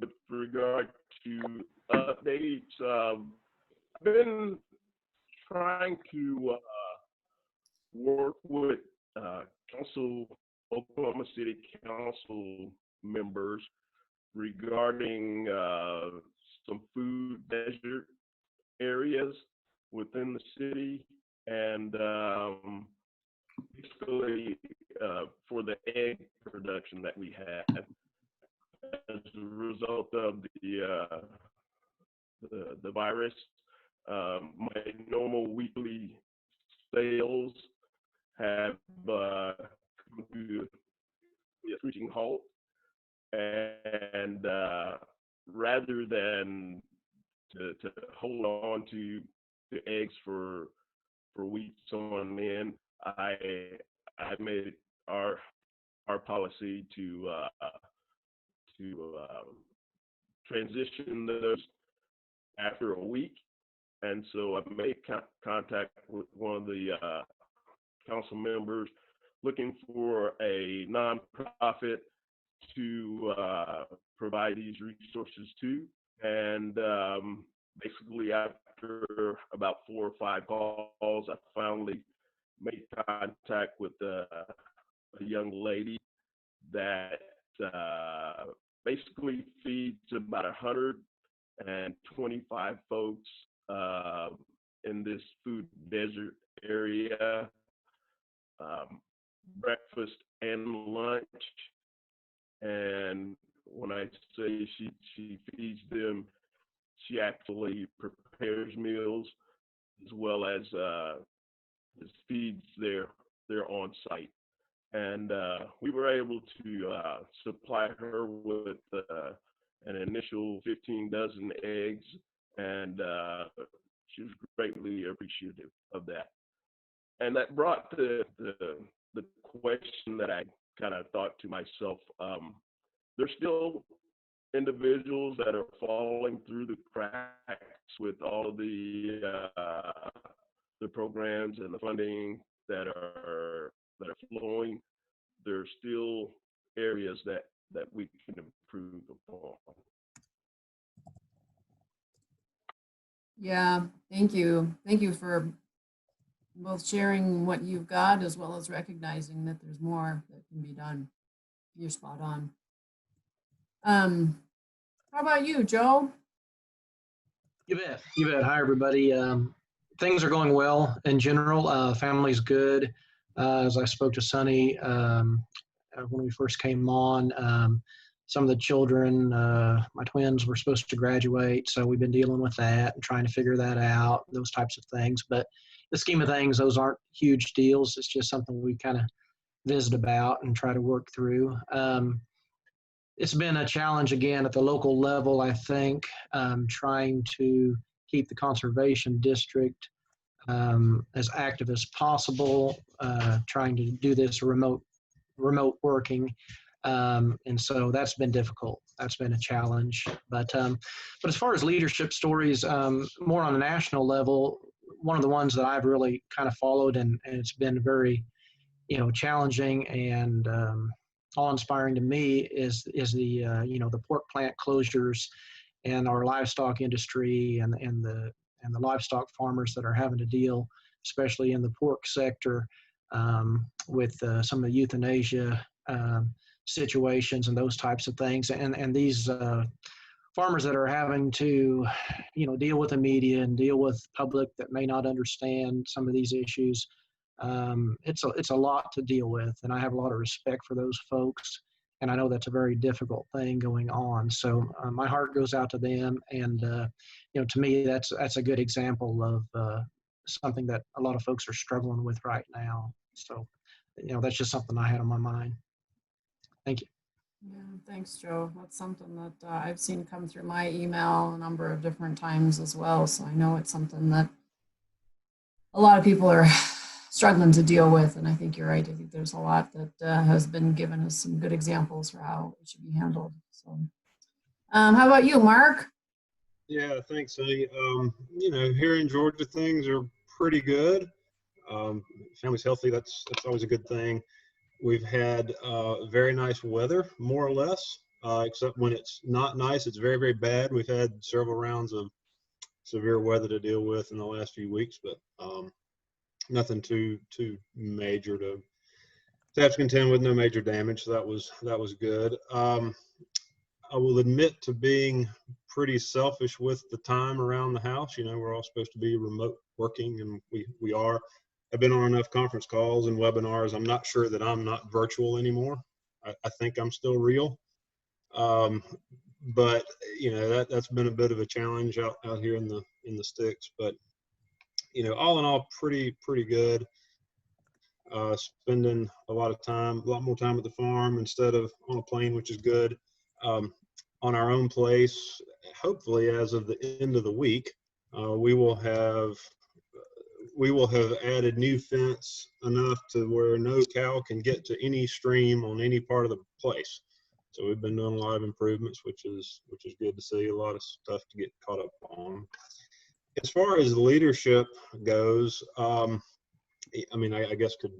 With regard to updates, I've been trying to work with Oklahoma City Council members regarding some food desert areas within the city, and basically for the egg production that we had as a result of the virus. My normal weekly sales have come to a screeching halt, and rather than to hold on to the eggs for weeks on end, I made it our policy to transition those after a week. And so I made contact with one of the council members looking for a nonprofit to provide these resources to. And basically, after about 4 or 5 calls, I finally made contact with a young lady that basically feeds about 125 folks in this food desert area, breakfast and lunch. And when I say she feeds them, she actually prepares meals as well as feeds their on-site. And we were able to supply her with an initial 15 dozen eggs, and she was greatly appreciative of that. And that brought the question that I kind of thought to myself, there's still individuals that are falling through the cracks with all of the programs and the funding that are flowing. There's still areas that we can improve upon. Yeah, thank you. Thank you for both sharing what you've got as well as recognizing that there's more that can be done. You're spot on. How about you, Joe? You bet. You bet. Hi, everybody. Things are going well in general. Family's good. As I spoke to Sonny when we first came on, some of the children, my twins, were supposed to graduate, so we've been dealing with that and trying to figure that out, those types of things. But the scheme of things, those aren't huge deals. It's just something we kind of visit about and try to work through. It's been a challenge again at the local level, I think, trying to keep the conservation district as active as possible, trying to do this remote working. And so that's been difficult. That's been a challenge. But as far as leadership stories, more on a national level, one of the ones that I've really kind of followed and it's been very, challenging and awe-inspiring to me is the the pork plant closures and our livestock industry and the livestock farmers that are having to deal, especially in the pork sector, with some of the euthanasia situations and those types of things, and these farmers that are having to deal with the media and deal with public that may not understand some of these issues. It's a lot to deal with, and I have a lot of respect for those folks, and I know that's a very difficult thing going on. So my heart goes out to them, and to me that's a good example of something that a lot of folks are struggling with right now. So that's just something I had on my mind. Thank you. Yeah, thanks, Joe. That's something that I've seen come through my email a number of different times as well. So I know it's something that a lot of people are struggling to deal with. And I think you're right. I think there's a lot that has been given us some good examples for how it should be handled. So how about you, Mark? Yeah, thanks, Sonny. Here in Georgia, things are pretty good. Family's healthy. That's always a good thing. We've had very nice weather, more or less, except when it's not nice, it's very, very bad. We've had several rounds of severe weather to deal with in the last few weeks, but nothing too major to have to contend with. No major damage, so that was good. I will admit to being pretty selfish with the time around the house. We're all supposed to be remote working, and we are. I've been on enough conference calls and webinars. I'm not sure that I'm not virtual anymore. I think I'm still real. But that's been a bit of a challenge out here in the sticks. But all in all, pretty good. Spending a lot more time at the farm instead of on a plane, which is good. On our own place, hopefully as of the end of the week, we will have added new fence enough to where no cow can get to any stream on any part of the place. So we've been doing a lot of improvements, which is good to see. A lot of stuff to get caught up on. As far as leadership goes, I guess could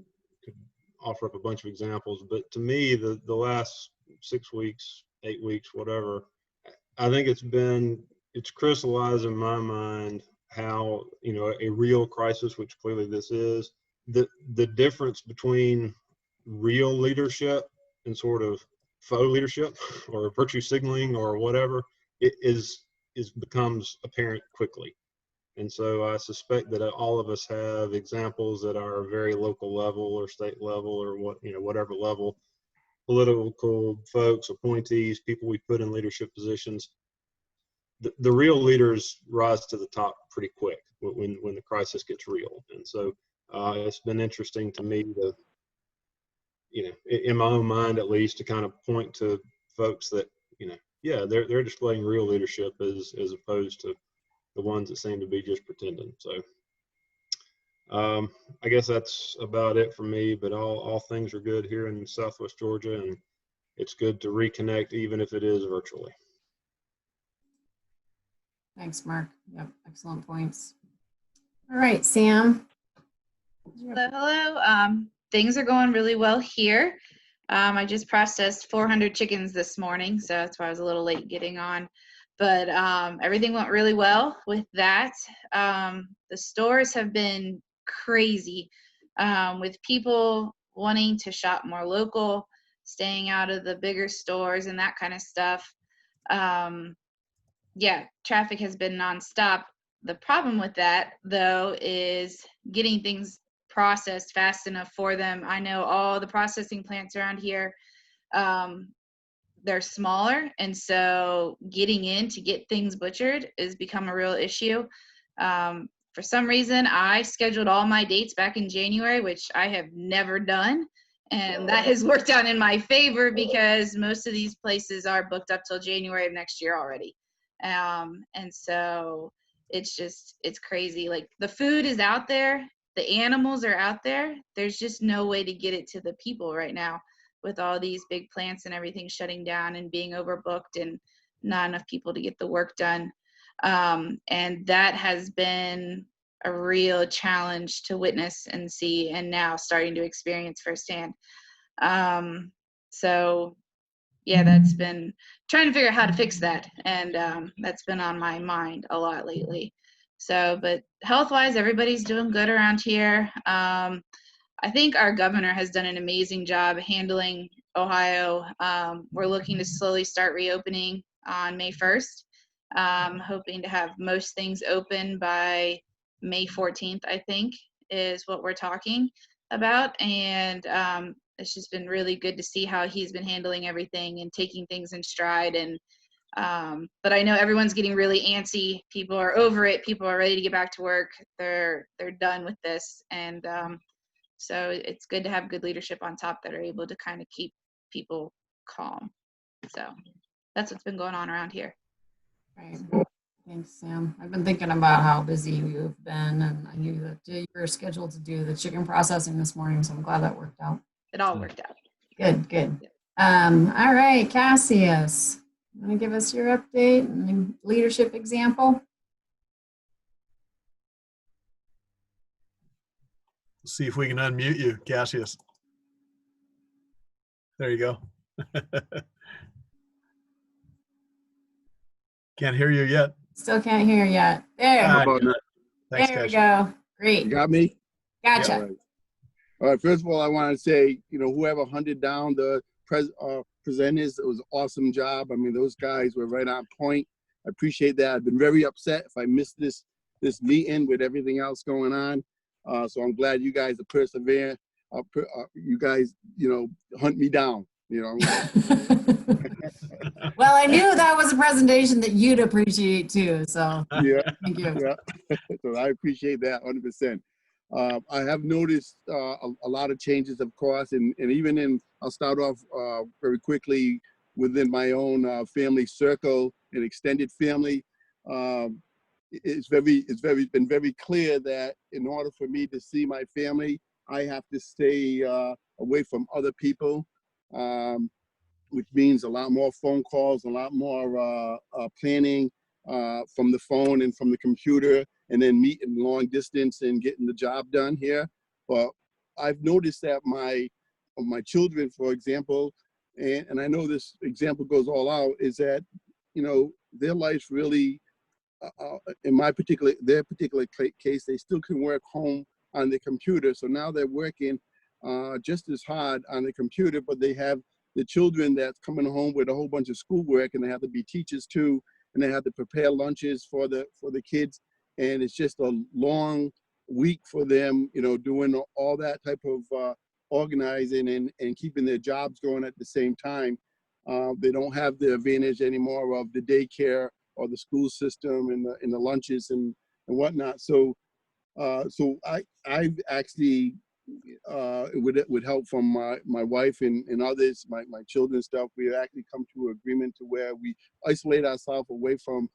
offer up a bunch of examples, but to me, the last 6 weeks, 8 weeks, whatever. I think it's crystallized in my mind how, you know, a real crisis, which clearly this is, the difference between real leadership and sort of faux leadership or virtue signaling or whatever, it becomes apparent quickly. And so I suspect that all of us have examples at our very local level or state level or whatever level, political folks, appointees, people we put in leadership positions. The real leaders rise to the top pretty quick when the crisis gets real. And so it's been interesting to me to, you know, in my own mind at least, to kind of point to folks that, you know, yeah, they're displaying real leadership as opposed to the ones that seem to be just pretending. So I guess that's about it for me, but all things are good here in Southwest Georgia, and it's good to reconnect even if it is virtually. Thanks, Mark. Yep, excellent points. All right, Sam. Hello. Things are going really well here. I just processed 400 chickens this morning, so that's why I was a little late getting on. But everything went really well with that. The stores have been crazy with people wanting to shop more local, staying out of the bigger stores and that kind of stuff. Yeah, traffic has been nonstop. The problem with that, though, is getting things processed fast enough for them. I know all the processing plants around here, they're smaller, and so getting in to get things butchered has become a real issue. For some reason, I scheduled all my dates back in January, which I have never done, and that has worked out in my favor because most of these places are booked up till January of next year already. And so it's crazy. Like, the food is out there, the animals are out there. There's just no way to get it to the people right now with all these big plants and everything shutting down and being overbooked and not enough people to get the work done. And that has been a real challenge to witness and see, and now starting to experience firsthand. So yeah, that's been trying to figure out how to fix that. And that's been on my mind a lot lately. So, but health-wise, everybody's doing good around here. I think our governor has done an amazing job handling Ohio. We're looking to slowly start reopening on May 1st. Hoping to have most things open by May 14th, I think, is what we're talking about. And it's just been really good to see how he's been handling everything and taking things in stride. And but I know everyone's getting really antsy. People are over it. People are ready to get back to work. They're done with this. And so it's good to have good leadership on top that are able to kind of keep people calm. So that's what's been going on around here. Right. Thanks, Sam. I've been thinking about how busy you've been, and I knew that you were scheduled to do the chicken processing this morning, so I'm glad that worked out. It all worked out. Good, good. All right, Cassius, you want to give us your update and leadership example? Let's see if we can unmute you, Cassius. There you go. Can't hear you yet. Still can't hear yet. There. How about now? Thanks, there we Cassius. go. Great. You got me? Gotcha. All right. First of all, I want to say, you know, whoever hunted down the presenters, it was an awesome job. I mean, those guys were right on point. I appreciate that. I've been very upset if I missed this meeting with everything else going on. So I'm glad you guys are persevering. You guys, you know, hunt me down, you know. Well, I knew that was a presentation that you'd appreciate too. So yeah, thank you. Yeah. So I appreciate that 100%. I have noticed a lot of changes, of course, and even I'll start off very quickly within my own family circle and extended family. It's been very clear that in order for me to see my family, I have to stay away from other people, which means a lot more phone calls, a lot more planning from the phone and from the computer, and then meeting long distance and getting the job done here. But I've noticed that my children, for example, and I know this example goes all out, is that, you know, their life really, in their particular case, they still can work home on the computer. So now they're working just as hard on the computer, but they have the children that's coming home with a whole bunch of schoolwork, and they have to be teachers too, and they have to prepare lunches for the kids, and it's just a long week for them, you know, doing all that type of organizing and keeping their jobs going at the same time. They don't have the advantage anymore of the daycare or the school system and the lunches and whatnot. So I've actually with help from my wife and others, my children and stuff, we actually come to an agreement to where we isolate ourselves away from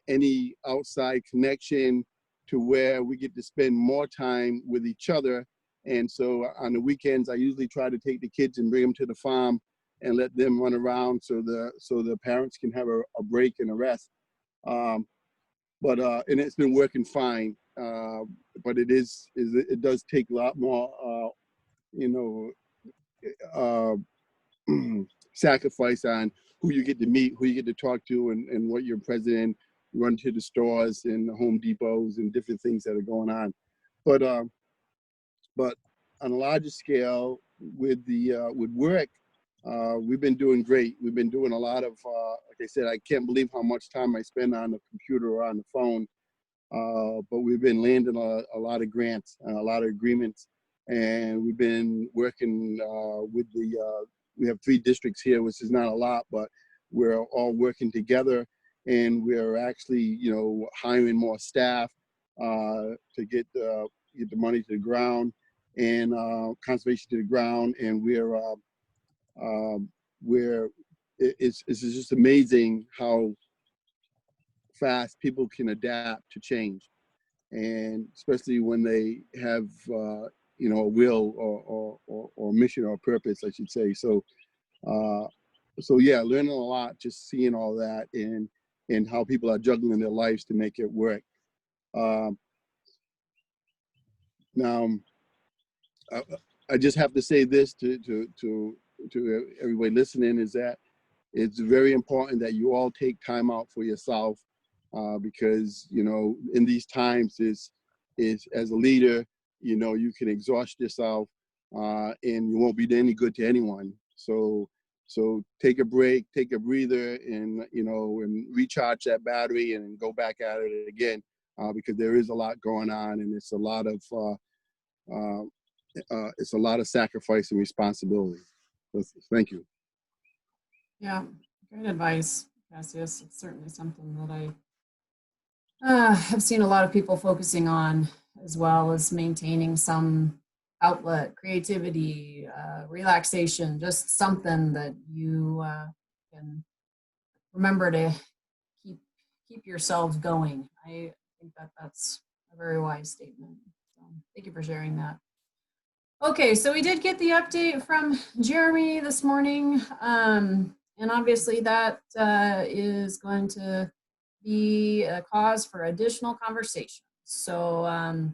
any outside connection, to where we get to spend more time with each other. And so on the weekends, I usually try to take the kids and bring them to the farm and let them run around so the parents can have a break and a rest. And it's been working fine. But it does take a lot more, you know, sacrifice on who you get to meet, who you get to talk to, and what you're present, run to the stores and the Home Depots and different things that are going on. But on a larger scale, with work, we've been doing great. We've been doing a lot of, like I said, I can't believe how much time I spend on the computer or on the phone. But we've been landing a lot of grants, a lot of agreements, and we've been working with we have 3 districts here, which is not a lot, but we're all working together, and we're actually, you know, hiring more staff to get the money to the ground and conservation to the ground, and it's just amazing how fast people can adapt to change, and especially when they have you know, a will or mission or a purpose, I should say. So yeah, learning a lot, just seeing all that and how people are juggling their lives to make it work. Now I just have to say this to everybody listening, is that it's very important that you all take time out for yourself, because, you know, in these times is as a leader, you know, you can exhaust yourself and you won't be any good to anyone. So take a break, take a breather, and, you know, and recharge that battery and go back at it again, because there is a lot going on, and it's a lot of sacrifice and responsibility. So, thank you. Yeah, great advice, Cassius. It's certainly something that I have seen a lot of people focusing on, as well as maintaining some outlet, creativity, relaxation, just something that you can remember to keep yourselves going. I think that's a very wise statement. So thank you for sharing that. Okay, so we did get the update from Jeremy this morning. And obviously that is going to be a cause for additional conversation. So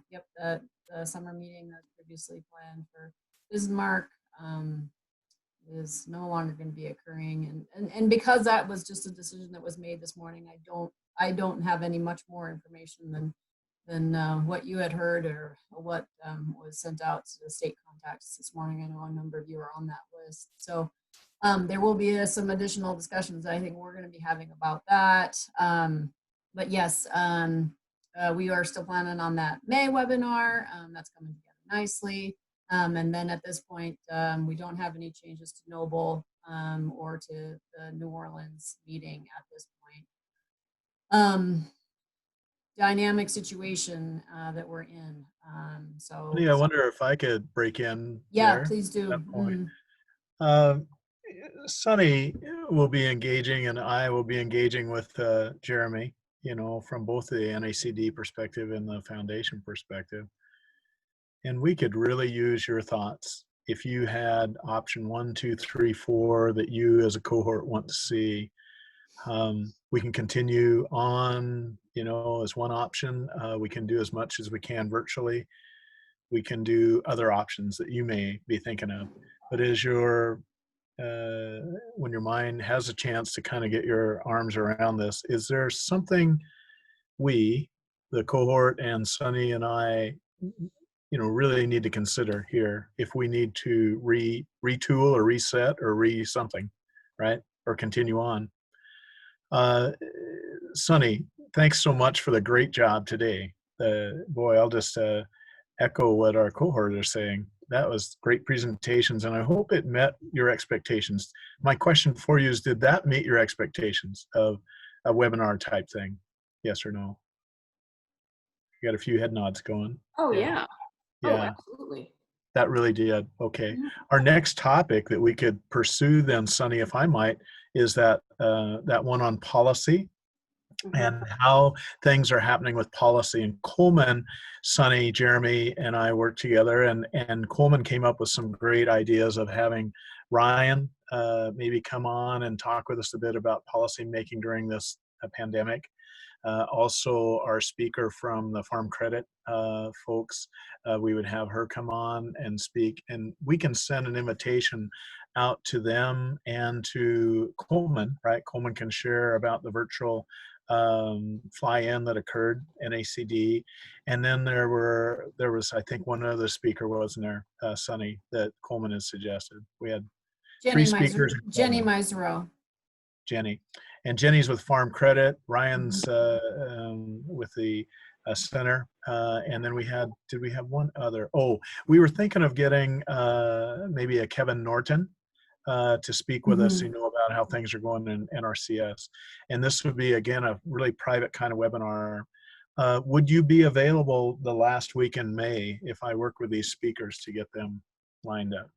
yep, the summer meeting that's previously planned for Bismarck is no longer going to be occurring. And because that was just a decision that was made this morning, I don't have any much more information than what you had heard or what was sent out to the state contacts this morning. I know a number of you are on that list. So there will be some additional discussions I think we're going to be having about that. But yes, we are still planning on that May webinar. That's coming together nicely. And then at this point, we don't have any changes to Noble or to the New Orleans meeting at this point. Dynamic situation that we're in. So yeah, I wonder if I could break in. Yeah, there please do. at that point. Sunny will be engaging, and I will be engaging with Jeremy, you know, from both the NACD perspective and the foundation perspective. And we could really use your thoughts. If you had option 1, 2, 3, 4 that you as a cohort want to see, we can continue on, you know, as one option. We can do as much as we can virtually. We can do other options that you may be thinking of. But as your when your mind has a chance to kind of get your arms around this, is there something we, the cohort, and Sunny and I, really need to consider here if we need to retool or reset or something, right? Or continue on. Sunny, thanks so much for the great job today. Boy, I'll just echo what our cohort are saying. That was great presentations, and I hope it met your expectations. My question for you is, did that meet your expectations of a webinar type thing? Yes or no? You got a few head nods going. Oh, yeah. Oh, Yeah, absolutely. that really did. Okay. Our next topic that we could pursue then, Sunny, if I might, is that one on policy and how things are happening with policy. And Coleman, Sunny, Jeremy, and I worked together, and Coleman came up with some great ideas of having Ryan maybe come on and talk with us a bit about policy making during this pandemic. Also, our speaker from the Farm Credit folks, we would have her come on and speak, and we can send an invitation out to them and to Coleman, right? Coleman can share about the virtual fly-in that occurred, NACD, and then there was, I think, one other speaker, wasn't there, Sunny, that Coleman has suggested. We had three speakers. Jenny Meisero. Jenny. And Jenny's with Farm Credit. Ryan's with the center. And then did we have one other? Oh, we were thinking of getting maybe a Kevin Norton to speak with us, about how things are going in NRCS. And this would be, again, a really private kind of webinar. Would you be available the last week in May if I work with these speakers to get them lined up?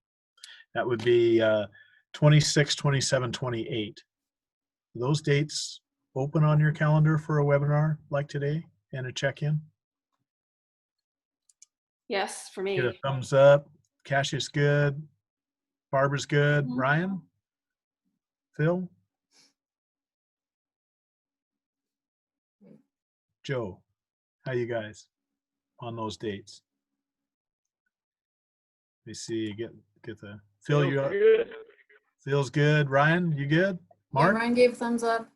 That would be 26, 27, 28. Those dates open on your calendar for a webinar like today and a check-in? Yes, for me. Get a thumbs up. Cassius good. Barbara's good. Ryan? Phil? Joe? How you guys on those dates? Let me see. Get the Phil. You good? Phil's good. Ryan, you good? Mark? Yeah, Ryan gave thumbs up.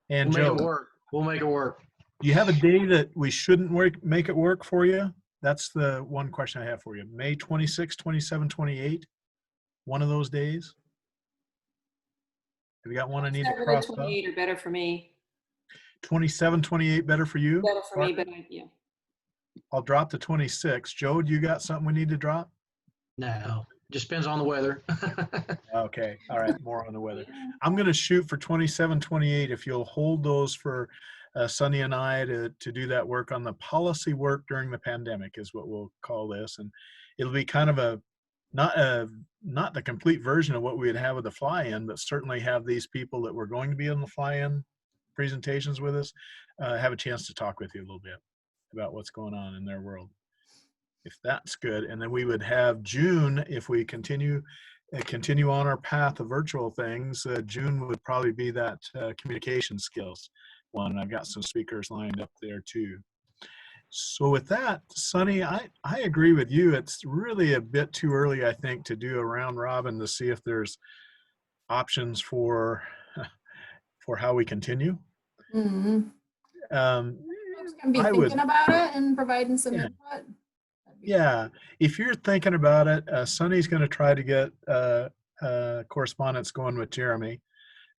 And we'll Joe, make it work. We'll make it work. Do you have a day that we shouldn't make it work for you? That's the one question I have for you. May 26, 27, 28, one of those days? Have you got one I need to cross off? 28 are better for me. 27, 28 better for you? Better for me, but yeah. I'll drop the 26. Joe, do you got something we need to drop? No, just depends on the weather. Okay, all right, more on the weather. I'm going to shoot for 27, 28 if you'll hold those for Sunny and I to do that work on the policy work during the pandemic is what we'll call this. And it'll be kind of not the complete version of what we'd have with the fly-in, but certainly have these people that were going to be on the fly-in presentations with us have a chance to talk with you a little bit about what's going on in their world, if that's good. And then we would have June, if we continue on our path of virtual things, June would probably be that communication skills one. I've got some speakers lined up there too. So with that, Sunny, I agree with you. It's really a bit too early, I think, to do a round robin to see if there's options for how we continue. Folks can be thinking about it and providing some input. Yeah, if you're thinking about it, Sunny's going to try to get correspondence going with Jeremy.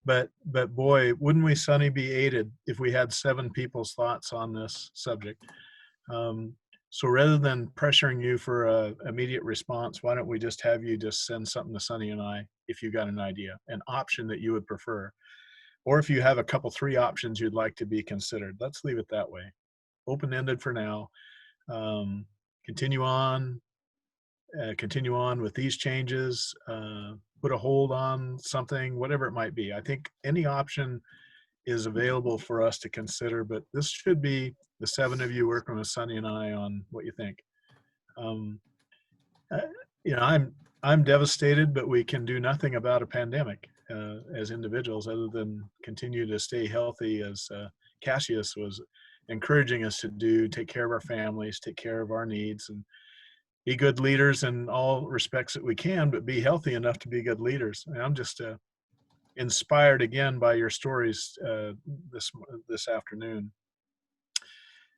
But boy, wouldn't we, Sunny, be aided if we had 7 people's thoughts on this subject. So rather than pressuring you for an immediate response, why don't we just have you just send something to Sunny and I if you got an idea, an option that you would prefer. Or if you have a couple, 3 options you'd like to be considered. Let's leave it that way. Open-ended for now. Continue on with these changes, put a hold on something, whatever it might be. I think any option is available for us to consider, but this should be the 7 of you working with Sunny and I on what you think. I'm devastated, but we can do nothing about a pandemic as individuals other than continue to stay healthy, as Cassius was encouraging us to do, take care of our families, take care of our needs, and be good leaders in all respects that we can, but be healthy enough to be good leaders. And I'm just inspired again by your stories this afternoon.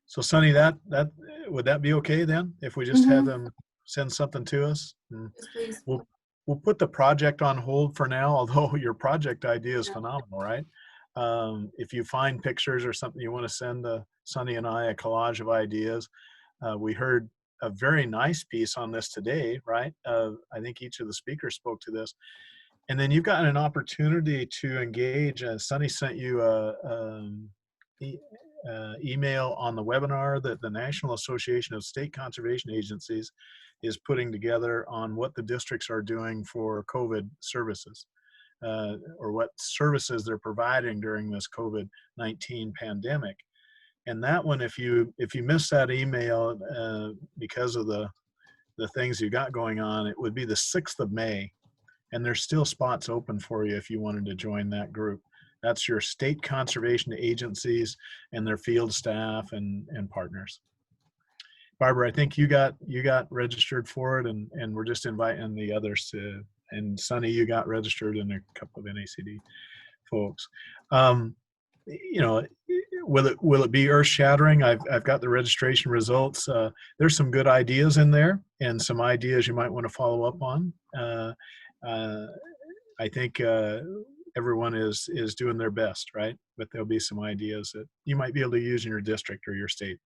So Sunny, that would that be okay then if we just have them send something to us? Yes, please. We'll put the project on hold for now, although your project idea is phenomenal, right? If you find pictures or something you want to send Sunny and I, a collage of ideas. We heard a very nice piece on this today, right? I think each of the speakers spoke to this. And then you've got an opportunity to engage. Sunny sent you email on the webinar that the National Association of State Conservation Agencies is putting together on what the districts are doing for COVID services, or what services they're providing during this COVID-19 pandemic. And that one, if you miss that email because of the things you got going on, it would be the 6th of May. And there's still spots open for you if you wanted to join that group. That's your state conservation agencies and their field staff and partners. Barbara, I think you got registered for it, and we're just inviting the others to. And Sunny, you got registered, and a couple of NACD folks. You know, will it be earth shattering? I've got the registration results. There's some good ideas in there, and some ideas you might want to follow up on. I think everyone is doing their best, right? But there'll be some ideas that you might be able to use in your district or your state.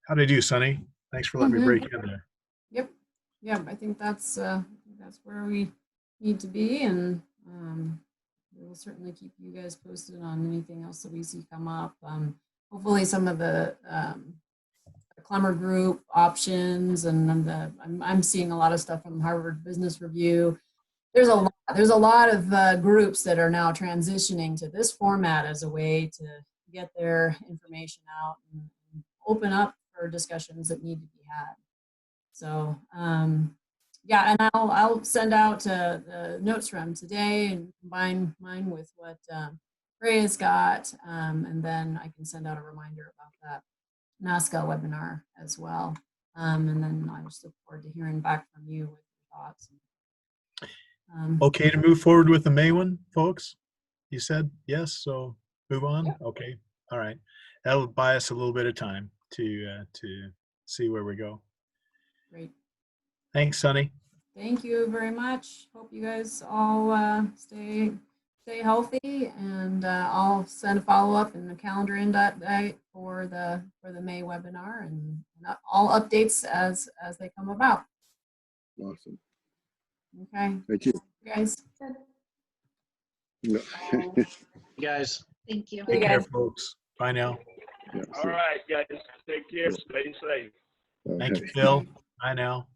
How'd I do, Sunny? Thanks for letting me break in there. Yep. Yeah, I think that's where we need to be, and we will certainly keep you guys posted on anything else that we see come up. Hopefully some of the Clemmer Group options, and I'm seeing a lot of stuff from Harvard Business Review. There's a lot of groups that are now transitioning to this format as a way to get their information out and open up for discussions that need to be had. So yeah, and I'll send out the notes from today and combine mine with what Ray has got, and then I can send out a reminder about that NASCA webinar as well. And then I just look forward to hearing back from you with your thoughts. Okay to move forward with the May one, folks? You said yes, so move on? Yeah. Okay, all right. That'll buy us a little bit of time to see where we go. Great. Thanks, Sunny. Thank you very much. Hope you guys all stay healthy, and I'll send a follow-up in the calendar invite for the May webinar, and all updates as they come about. Awesome. Okay. Thank you. Guys. Yeah. You guys. Thank you. Take care, folks. Bye now. Yeah, All right, guys. Take care. Stay safe. Thank you, Phil. Bye now.